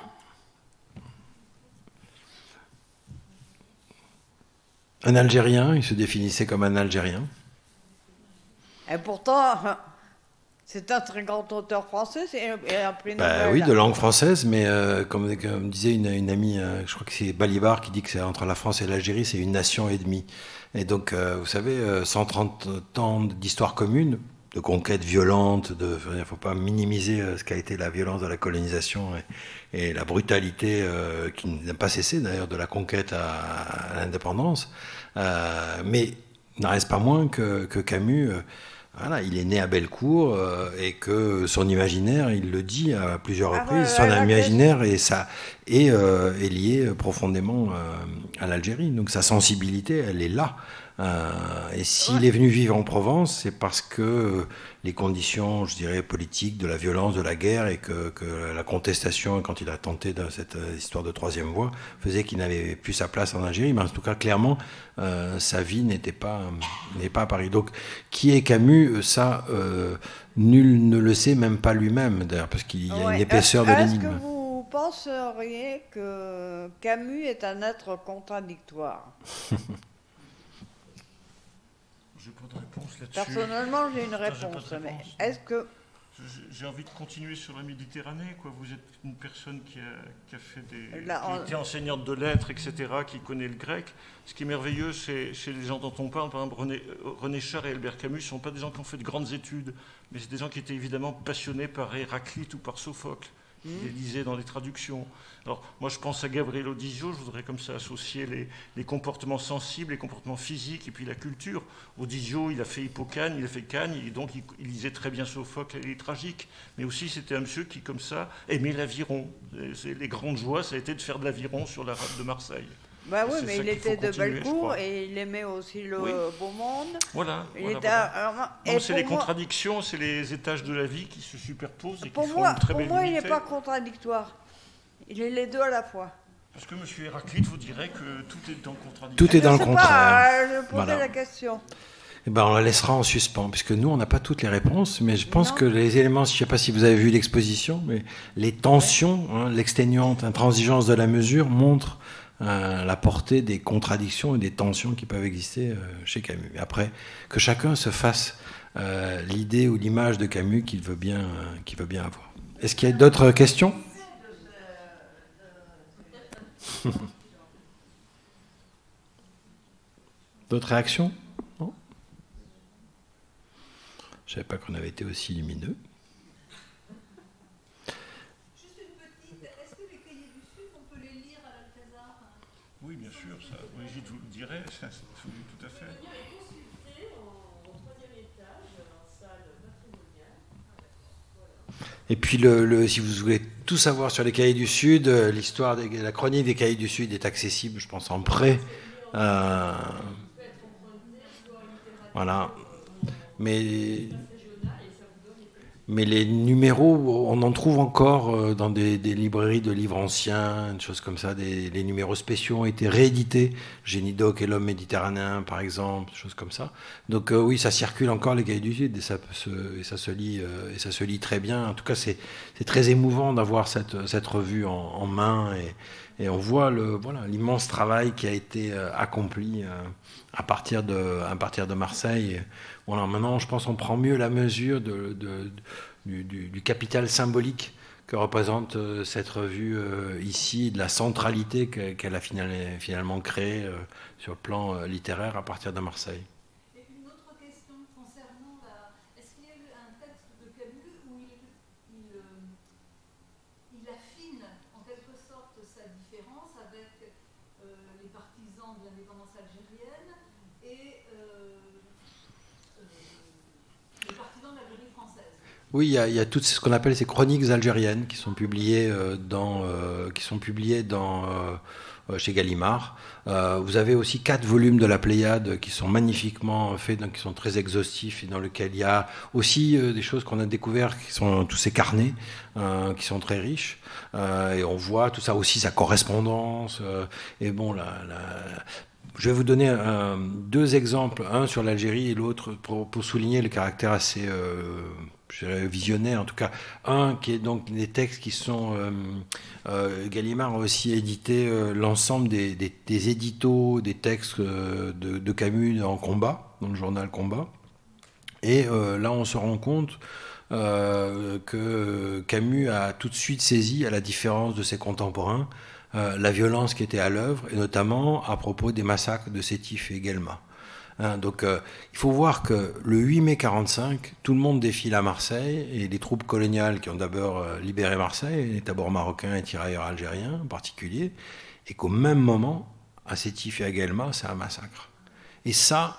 Un Algérien, il se définissait comme un Algérien. Et pourtant, c'est un très grand auteur français, c'est un prix Nobel. Oui, de langue française, mais comme disait une amie, je crois que c'est Balibar qui dit que c'est entre la France et l'Algérie, c'est une nation et demie. Et donc, vous savez, 130 ans d'histoire commune, de conquête violente, il ne faut pas minimiser ce qu'a été la violence de la colonisation et la brutalité qui n'a pas cessé d'ailleurs de la conquête à l'indépendance. Mais il n'en reste pas moins que Camus voilà, il est né à Bellecour et que son imaginaire, il le dit à plusieurs reprises, son imaginaire est lié profondément à l'Algérie. Donc sa sensibilité, elle est là. Et s'il est venu vivre en Provence, c'est parce que les conditions, je dirais, politiques, de la violence, de la guerre, et que la contestation, quand il a tenté dans cette histoire de troisième voie, faisait qu'il n'avait plus sa place en Algérie. Mais en tout cas, clairement, sa vie n'est pas à Paris. Donc, qui est Camus, ça, nul ne le sait, même pas lui-même, d'ailleurs, parce qu'il y a une épaisseur de l'énigme. Est-ce que vous penseriez que Camus est un être contradictoire? J'ai pas de réponse là-dessus. Personnellement, j'ai une réponse, mais est-ce que... J'ai envie de continuer sur la Méditerranée, quoi. Vous êtes une personne qui a fait qui était enseignante de lettres, etc., qui connaît le grec. Ce qui est merveilleux, c'est chez les gens dont on parle, par exemple René Char et Albert Camus, ne sont pas des gens qui ont fait de grandes études, mais c'est des gens qui étaient évidemment passionnés par Héraclite ou par Sophocle. Il les lisait dans les traductions. Alors, moi, je pense à Gabriel Odisio, je voudrais comme ça associer les comportements sensibles, les comportements physiques et puis la culture. Odisio, il a fait Hippocane, il a fait Cagne, et donc il lisait très bien Sophocle et les tragiques. Mais aussi, c'était un monsieur qui, comme ça, aimait l'aviron. Les grandes joies, ça a été de faire de l'aviron sur la rade de Marseille. Bah oui, mais il était de Bellecour et il aimait aussi le beau monde. Voilà. C'est les contradictions, c'est les étages de la vie qui se superposent et qui font une très belle unité. Pour moi, il n'est pas contradictoire. Il est les deux à la fois. Parce que M. Héraclite vous dirait que tout est dans le contradictoire. Tout est dans le contraire. Je posais la question. Eh ben, on la laissera en suspens, puisque nous, on n'a pas toutes les réponses, mais je pense que les éléments, je ne sais pas si vous avez vu l'exposition, mais les tensions, l'exténuante intransigeance de la mesure montrent la portée des contradictions et des tensions qui peuvent exister chez Camus. Et après, que chacun se fasse l'idée ou l'image de Camus qu'il veut bien avoir. Est-ce qu'il y a d'autres questions? D'autres réactions? Non? Je ne savais pas qu'on avait été aussi lumineux. Juste une petite, est-ce que les cahiers du Sud, on peut les lire à l'Alcazar? Oui, bien sûr, ça, Brigitte vous le dirait, ça, oui, tout à fait. On peut venir les consulter au troisième étage, en salle matrimoniale. Voilà. Et puis, si vous voulez tout savoir sur les Cahiers du Sud, l'histoire, la chronique des Cahiers du Sud est accessible, je pense, en prêt. Voilà. Mais les numéros, on en trouve encore dans des librairies de livres anciens, des choses comme ça. Les numéros spéciaux ont été réédités. Génidoc et l'homme méditerranéen, par exemple, des choses comme ça. Donc oui, ça circule encore, les Cahiers du Sud, et ça se lit très bien. En tout cas, c'est très émouvant d'avoir cette revue en main, et on voit l'immense travail qui a été accompli à partir de Marseille. Voilà, maintenant, je pense qu'on prend mieux la mesure du capital symbolique que représente cette revue ici, de la centralité qu'elle a finalement créée sur le plan littéraire à partir de Marseille. Et une autre question concernant est-ce qu'il y a eu un texte de Camus où il affine en quelque sorte sa différence avec les partisans de l'indépendance algérienne et les partisans de l'Algérie française? Oui, il y a tout ce qu'on appelle ces chroniques algériennes qui sont publiées chez Gallimard. Vous avez aussi 4 volumes de la Pléiade qui sont magnifiquement faits, donc qui sont très exhaustifs, et dans lesquels il y a aussi des choses qu'on a découvertes, qui sont tous ces carnets qui sont très riches. Et on voit tout ça aussi, sa correspondance. Et bon, je vais vous donner 2 exemples, un sur l'Algérie et l'autre pour souligner le caractère assez visionnaire, en tout cas. Un qui est donc des textes qui sont... Gallimard a aussi édité l'ensemble des éditos, des textes de Camus en Combat, dans le journal Combat. Et là, on se rend compte que Camus a tout de suite saisi, à la différence de ses contemporains, la violence qui était à l'œuvre, et notamment à propos des massacres de Sétif et Guelma. Donc il faut voir que le 8 mai 1945, tout le monde défile à Marseille, et les troupes coloniales qui ont d'abord libéré Marseille, les tabors marocains et tirailleurs algériens en particulier, et qu'au même moment, à Sétif et à Guelma, c'est un massacre. Et ça,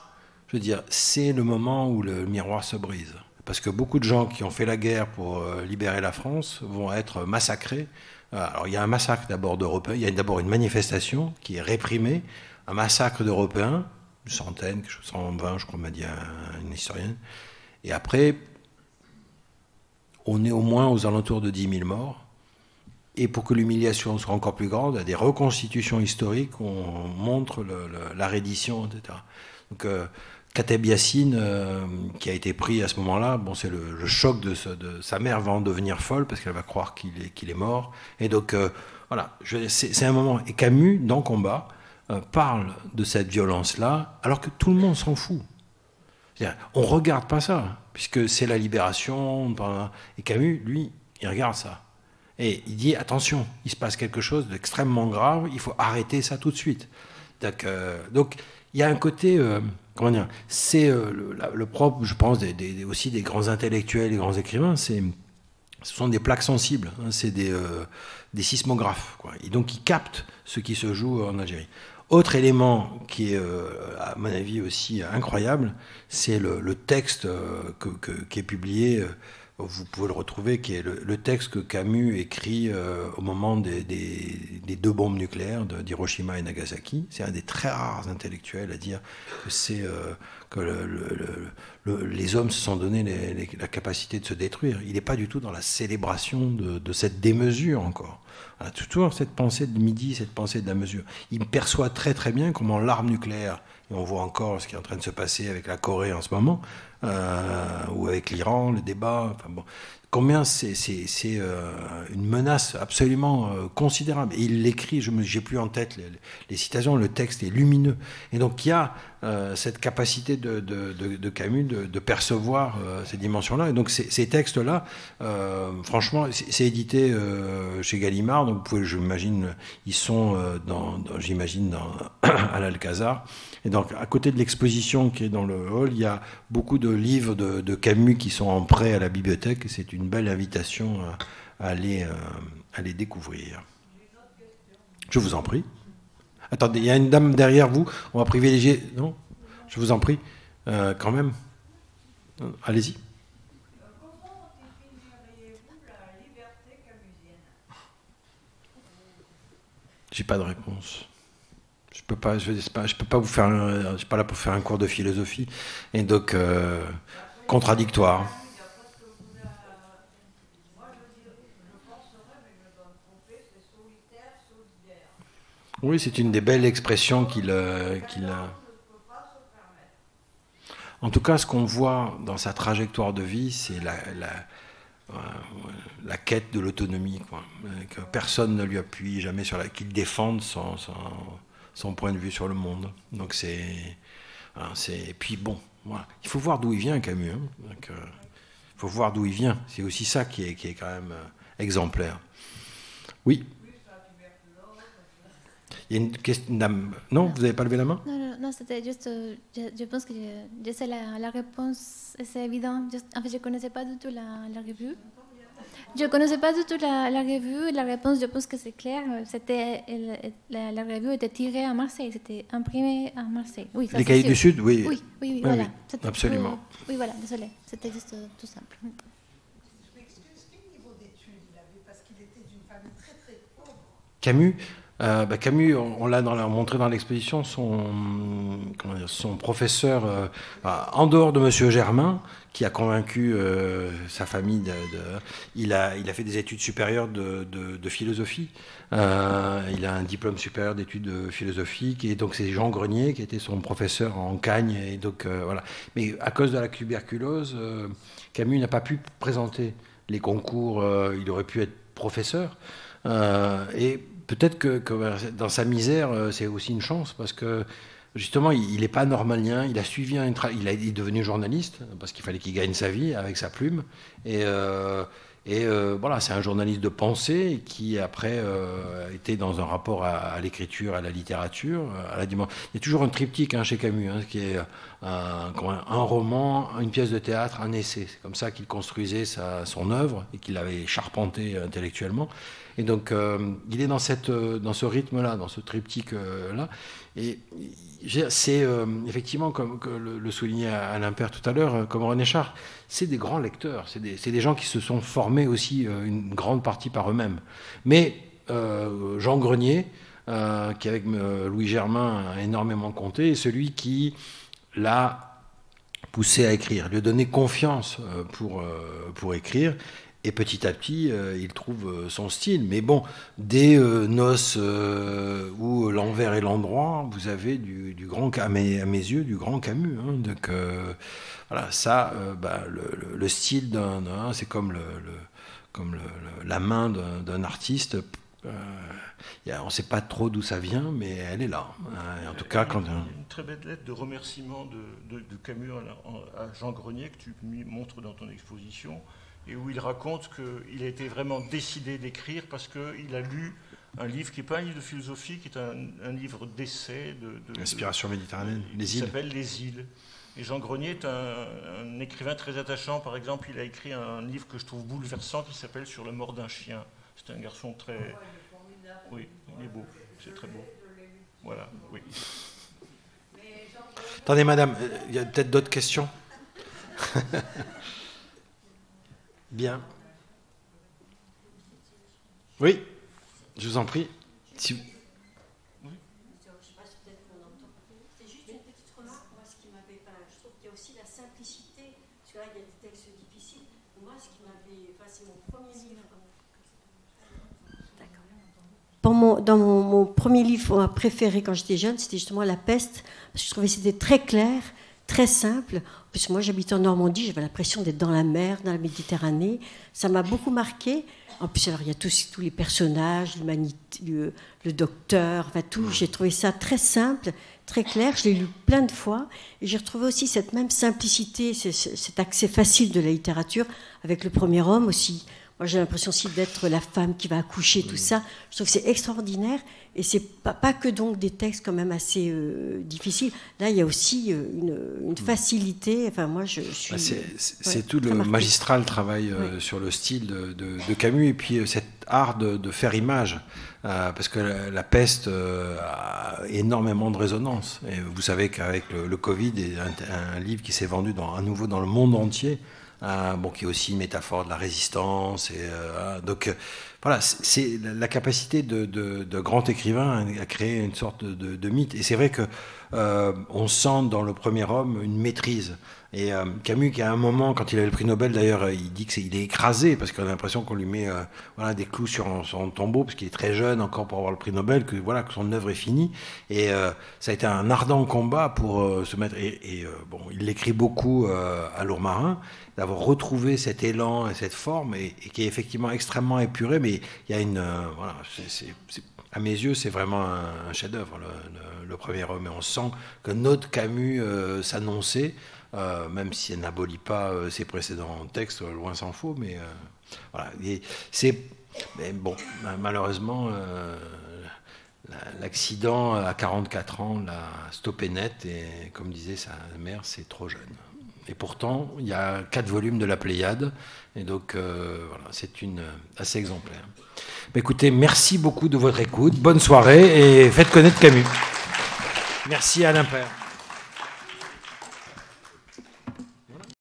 je veux dire, c'est le moment où le miroir se brise. Parce que beaucoup de gens qui ont fait la guerre pour libérer la France vont être massacrés. Alors il y a un massacre d'abord d'Européens, il y a d'abord une manifestation qui est réprimée, un massacre d'Européens, une centaine, 120 je crois m'a dit une historienne. Et après, on est au moins aux alentours de 10 000 morts. Et pour que l'humiliation soit encore plus grande, il y a des reconstitutions historiques où on montre la reddition, etc. Donc Kateb Yassine, qui a été pris à ce moment-là, bon, c'est le choc de sa mère va en devenir folle parce qu'elle va croire qu'il est mort. Et donc, voilà, c'est un moment. Et Camus, dans Combat, parle de cette violence-là, alors que tout le monde s'en fout. On ne regarde pas ça, puisque c'est la libération. Et Camus, lui, il regarde ça. Et il dit, attention, il se passe quelque chose d'extrêmement grave, il faut arrêter ça tout de suite. Donc il y a un côté, comment dire, c'est le propre, je pense, aussi des grands intellectuels, des grands écrivains, ce sont des plaques sensibles, hein, c'est des sismographes, quoi. Et donc ils captent ce qui se joue en Algérie. Autre élément qui est, à mon avis, aussi incroyable, c'est le texte qui est publié, vous pouvez le retrouver, qui est le texte que Camus écrit au moment des 2 bombes nucléaires d'Hiroshima et Nagasaki. C'est un des très rares intellectuels à dire que les hommes se sont donné la capacité de se détruire. Il n'est pas du tout dans la célébration de cette démesure encore. On a toujours cette pensée de midi, cette pensée de la mesure. Il perçoit très très bien comment l'arme nucléaire, et on voit encore ce qui est en train de se passer avec la Corée en ce moment, ou avec l'Iran, le débat, enfin bon, combien c'est une menace absolument considérable. Et il l'écrit, je n'ai plus en tête les citations, le texte est lumineux. Et donc il y a cette capacité de Camus de percevoir ces dimensions-là. Et donc ces textes-là, franchement, c'est édité chez Gallimard, donc vous pouvez, j'imagine, ils sont à l'Alcazar. Et donc, à côté de l'exposition qui est dans le hall, il y a beaucoup de livres de Camus qui sont en prêt à la bibliothèque. Et c'est une belle invitation à aller découvrir. Je vous en prie. Attendez, il y a une dame derrière vous. On va privilégier... Non ? Je vous en prie. Quand même. Allez-y. Comment définiriez-vous la liberté camusienne ? J'ai pas de réponse. Je peux pas vous faire. Je suis pas là pour faire un cours de philosophie, et donc contradictoire. Oui, c'est une des belles expressions qu'il a. En tout cas, ce qu'on voit dans sa trajectoire de vie, c'est la quête de l'autonomie, quoi. Que personne ne lui appuie jamais sur qu'il défende son point de vue sur le monde. Donc et puis bon, voilà. Il faut voir d'où il vient, Camus. Hein. Donc, il faut voir d'où il vient. C'est aussi ça qui est quand même exemplaire. Oui. Il y a une question. Non, vous n'avez pas levé la main? Non, c'était juste. Je pense que je sais la réponse, c'est évident. En fait, je ne connaissais pas du tout la revue. Je ne connaissais pas du tout la revue. La réponse, je pense que c'est clair. La revue était tirée à Marseille, c'était imprimé à Marseille. Oui, ça, les Cahiers du Sud, oui. Oui, voilà. Oui, absolument. Oui, voilà, désolé. C'était juste tout simple. Quel niveau d'études il avait? Parce qu'il était d'une famille très très pauvre. Camus, Camus, on l'a montré dans l'exposition, son professeur, en dehors de Monsieur Germain, qui a convaincu sa famille il a fait des études supérieures de philosophie. Il a un diplôme supérieur d'études de philosophie, et donc c'est Jean Grenier qui était son professeur en Cagne, et donc voilà. Mais à cause de la tuberculose, Camus n'a pas pu présenter les concours. Il aurait pu être professeur, et peut-être que dans sa misère, c'est aussi une chance, parce que justement, il n'est pas normalien. Il a suivi il est devenu journaliste parce qu'il fallait qu'il gagne sa vie avec sa plume. Et voilà, c'est un journaliste de pensée qui après était dans un rapport à l'écriture, à la littérature, Il y a toujours un triptyque chez Camus, qui est un roman, une pièce de théâtre, un essai. C'est comme ça qu'il construisait son œuvre et qu'il avait charpenté intellectuellement. Et donc, il est dans ce rythme-là, dans ce triptyque-là. Et c'est effectivement, comme le soulignait Alain Père tout à l'heure, comme René Char, c'est des grands lecteurs, c'est des gens qui se sont formés aussi une grande partie par eux-mêmes. Mais Jean Grenier, qui avec Louis Germain a énormément compté, est celui qui l'a poussé à écrire, lui a donné confiance pour écrire. Et petit à petit, il trouve son style. Mais bon, dès Noces ou L'Envers et l'Endroit, vous avez du grand, à mes yeux, du grand Camus. Hein. Donc voilà, ça, le style c'est comme la main d'un artiste. On ne sait pas trop d'où ça vient, mais elle est là. En tout cas, il y a une très belle lettre de remerciement de Camus à Jean Grenier que tu montres dans ton exposition, et où il raconte qu'il a été vraiment décidé d'écrire parce qu'il a lu un livre qui n'est pas un livre de philosophie, qui est un livre d'essai Inspiration méditerranéenne, Les qui îles. s'appelle Les îles. Et Jean Grenier est un écrivain très attachant. Par exemple, il a écrit un livre que je trouve bouleversant qui s'appelle Sur le mort d'un chien. C'est un garçon très... Oui, il est beau, c'est très beau. Voilà, oui. Attendez, madame, il y a peut-être d'autres questions. Bien. Oui, je vous en prie. Si... Je ne sais pas si peut-être qu'on entend. C'est juste une petite remarque. Moi, ce qui m'avait. Je trouve qu'il y a aussi la simplicité. Parce que là, il y a des textes difficiles. Moi, ce qui m'avait. C'est mon premier livre. Dans mon premier livre préféré quand j'étais jeune, c'était justement La Peste. Parce que je trouvais que c'était très clair, très simple. En plus, moi, j'habitais en Normandie, j'avais l'impression d'être dans la mer, dans la Méditerranée. Ça m'a beaucoup marqué. En plus, alors, il y a tous les personnages, l'humanité, le docteur, enfin tout. J'ai trouvé ça très simple, très clair. Je l'ai lu plein de fois. Et j'ai retrouvé aussi cette même simplicité, cet accès facile de la littérature avec Le Premier Homme aussi. Moi, j'ai l'impression aussi d'être la femme qui va accoucher, tout ça. Je trouve que c'est extraordinaire. Et c'est pas que donc des textes quand même assez difficiles. Là, il y a aussi une facilité. Enfin, moi, je suis... c'est tout le magistral travail sur le style de Camus. Et puis, cet art de faire image. Parce que la peste a énormément de résonance. Et vous savez qu'avec le Covid, il y a un livre qui s'est vendu à nouveau dans le monde entier. Qui est aussi une métaphore de la résistance. Donc voilà, c'est la capacité de grands écrivains à créer une sorte de mythe. Et c'est vrai que on sent dans Le Premier Homme une maîtrise. Et Camus, qui à un moment, quand il a le prix Nobel, d'ailleurs, il dit qu'il est écrasé parce qu'on a l'impression qu'on lui met des clous sur son tombeau, parce qu'il est très jeune encore pour avoir le prix Nobel, que son œuvre est finie. Et ça a été un ardent combat pour se mettre. Il l'écrit beaucoup à Lourmarin, d'avoir retrouvé cet élan et cette forme, et qui est effectivement extrêmement épuré, mais il y a à mes yeux, c'est vraiment un chef-d'œuvre, le Premier Homme. Et on sent que notre Camus s'annonçait. Même si elle n'abolit pas ses précédents textes, loin s'en faut, mais voilà. Mais bon, malheureusement, l'accident à 44 ans l'a stoppé net, et comme disait sa mère, c'est trop jeune. Et pourtant, il y a 4 volumes de la Pléiade, et donc voilà, c'est assez exemplaire. Mais écoutez, merci beaucoup de votre écoute, bonne soirée, et faites connaître Camus. Merci Alain Père.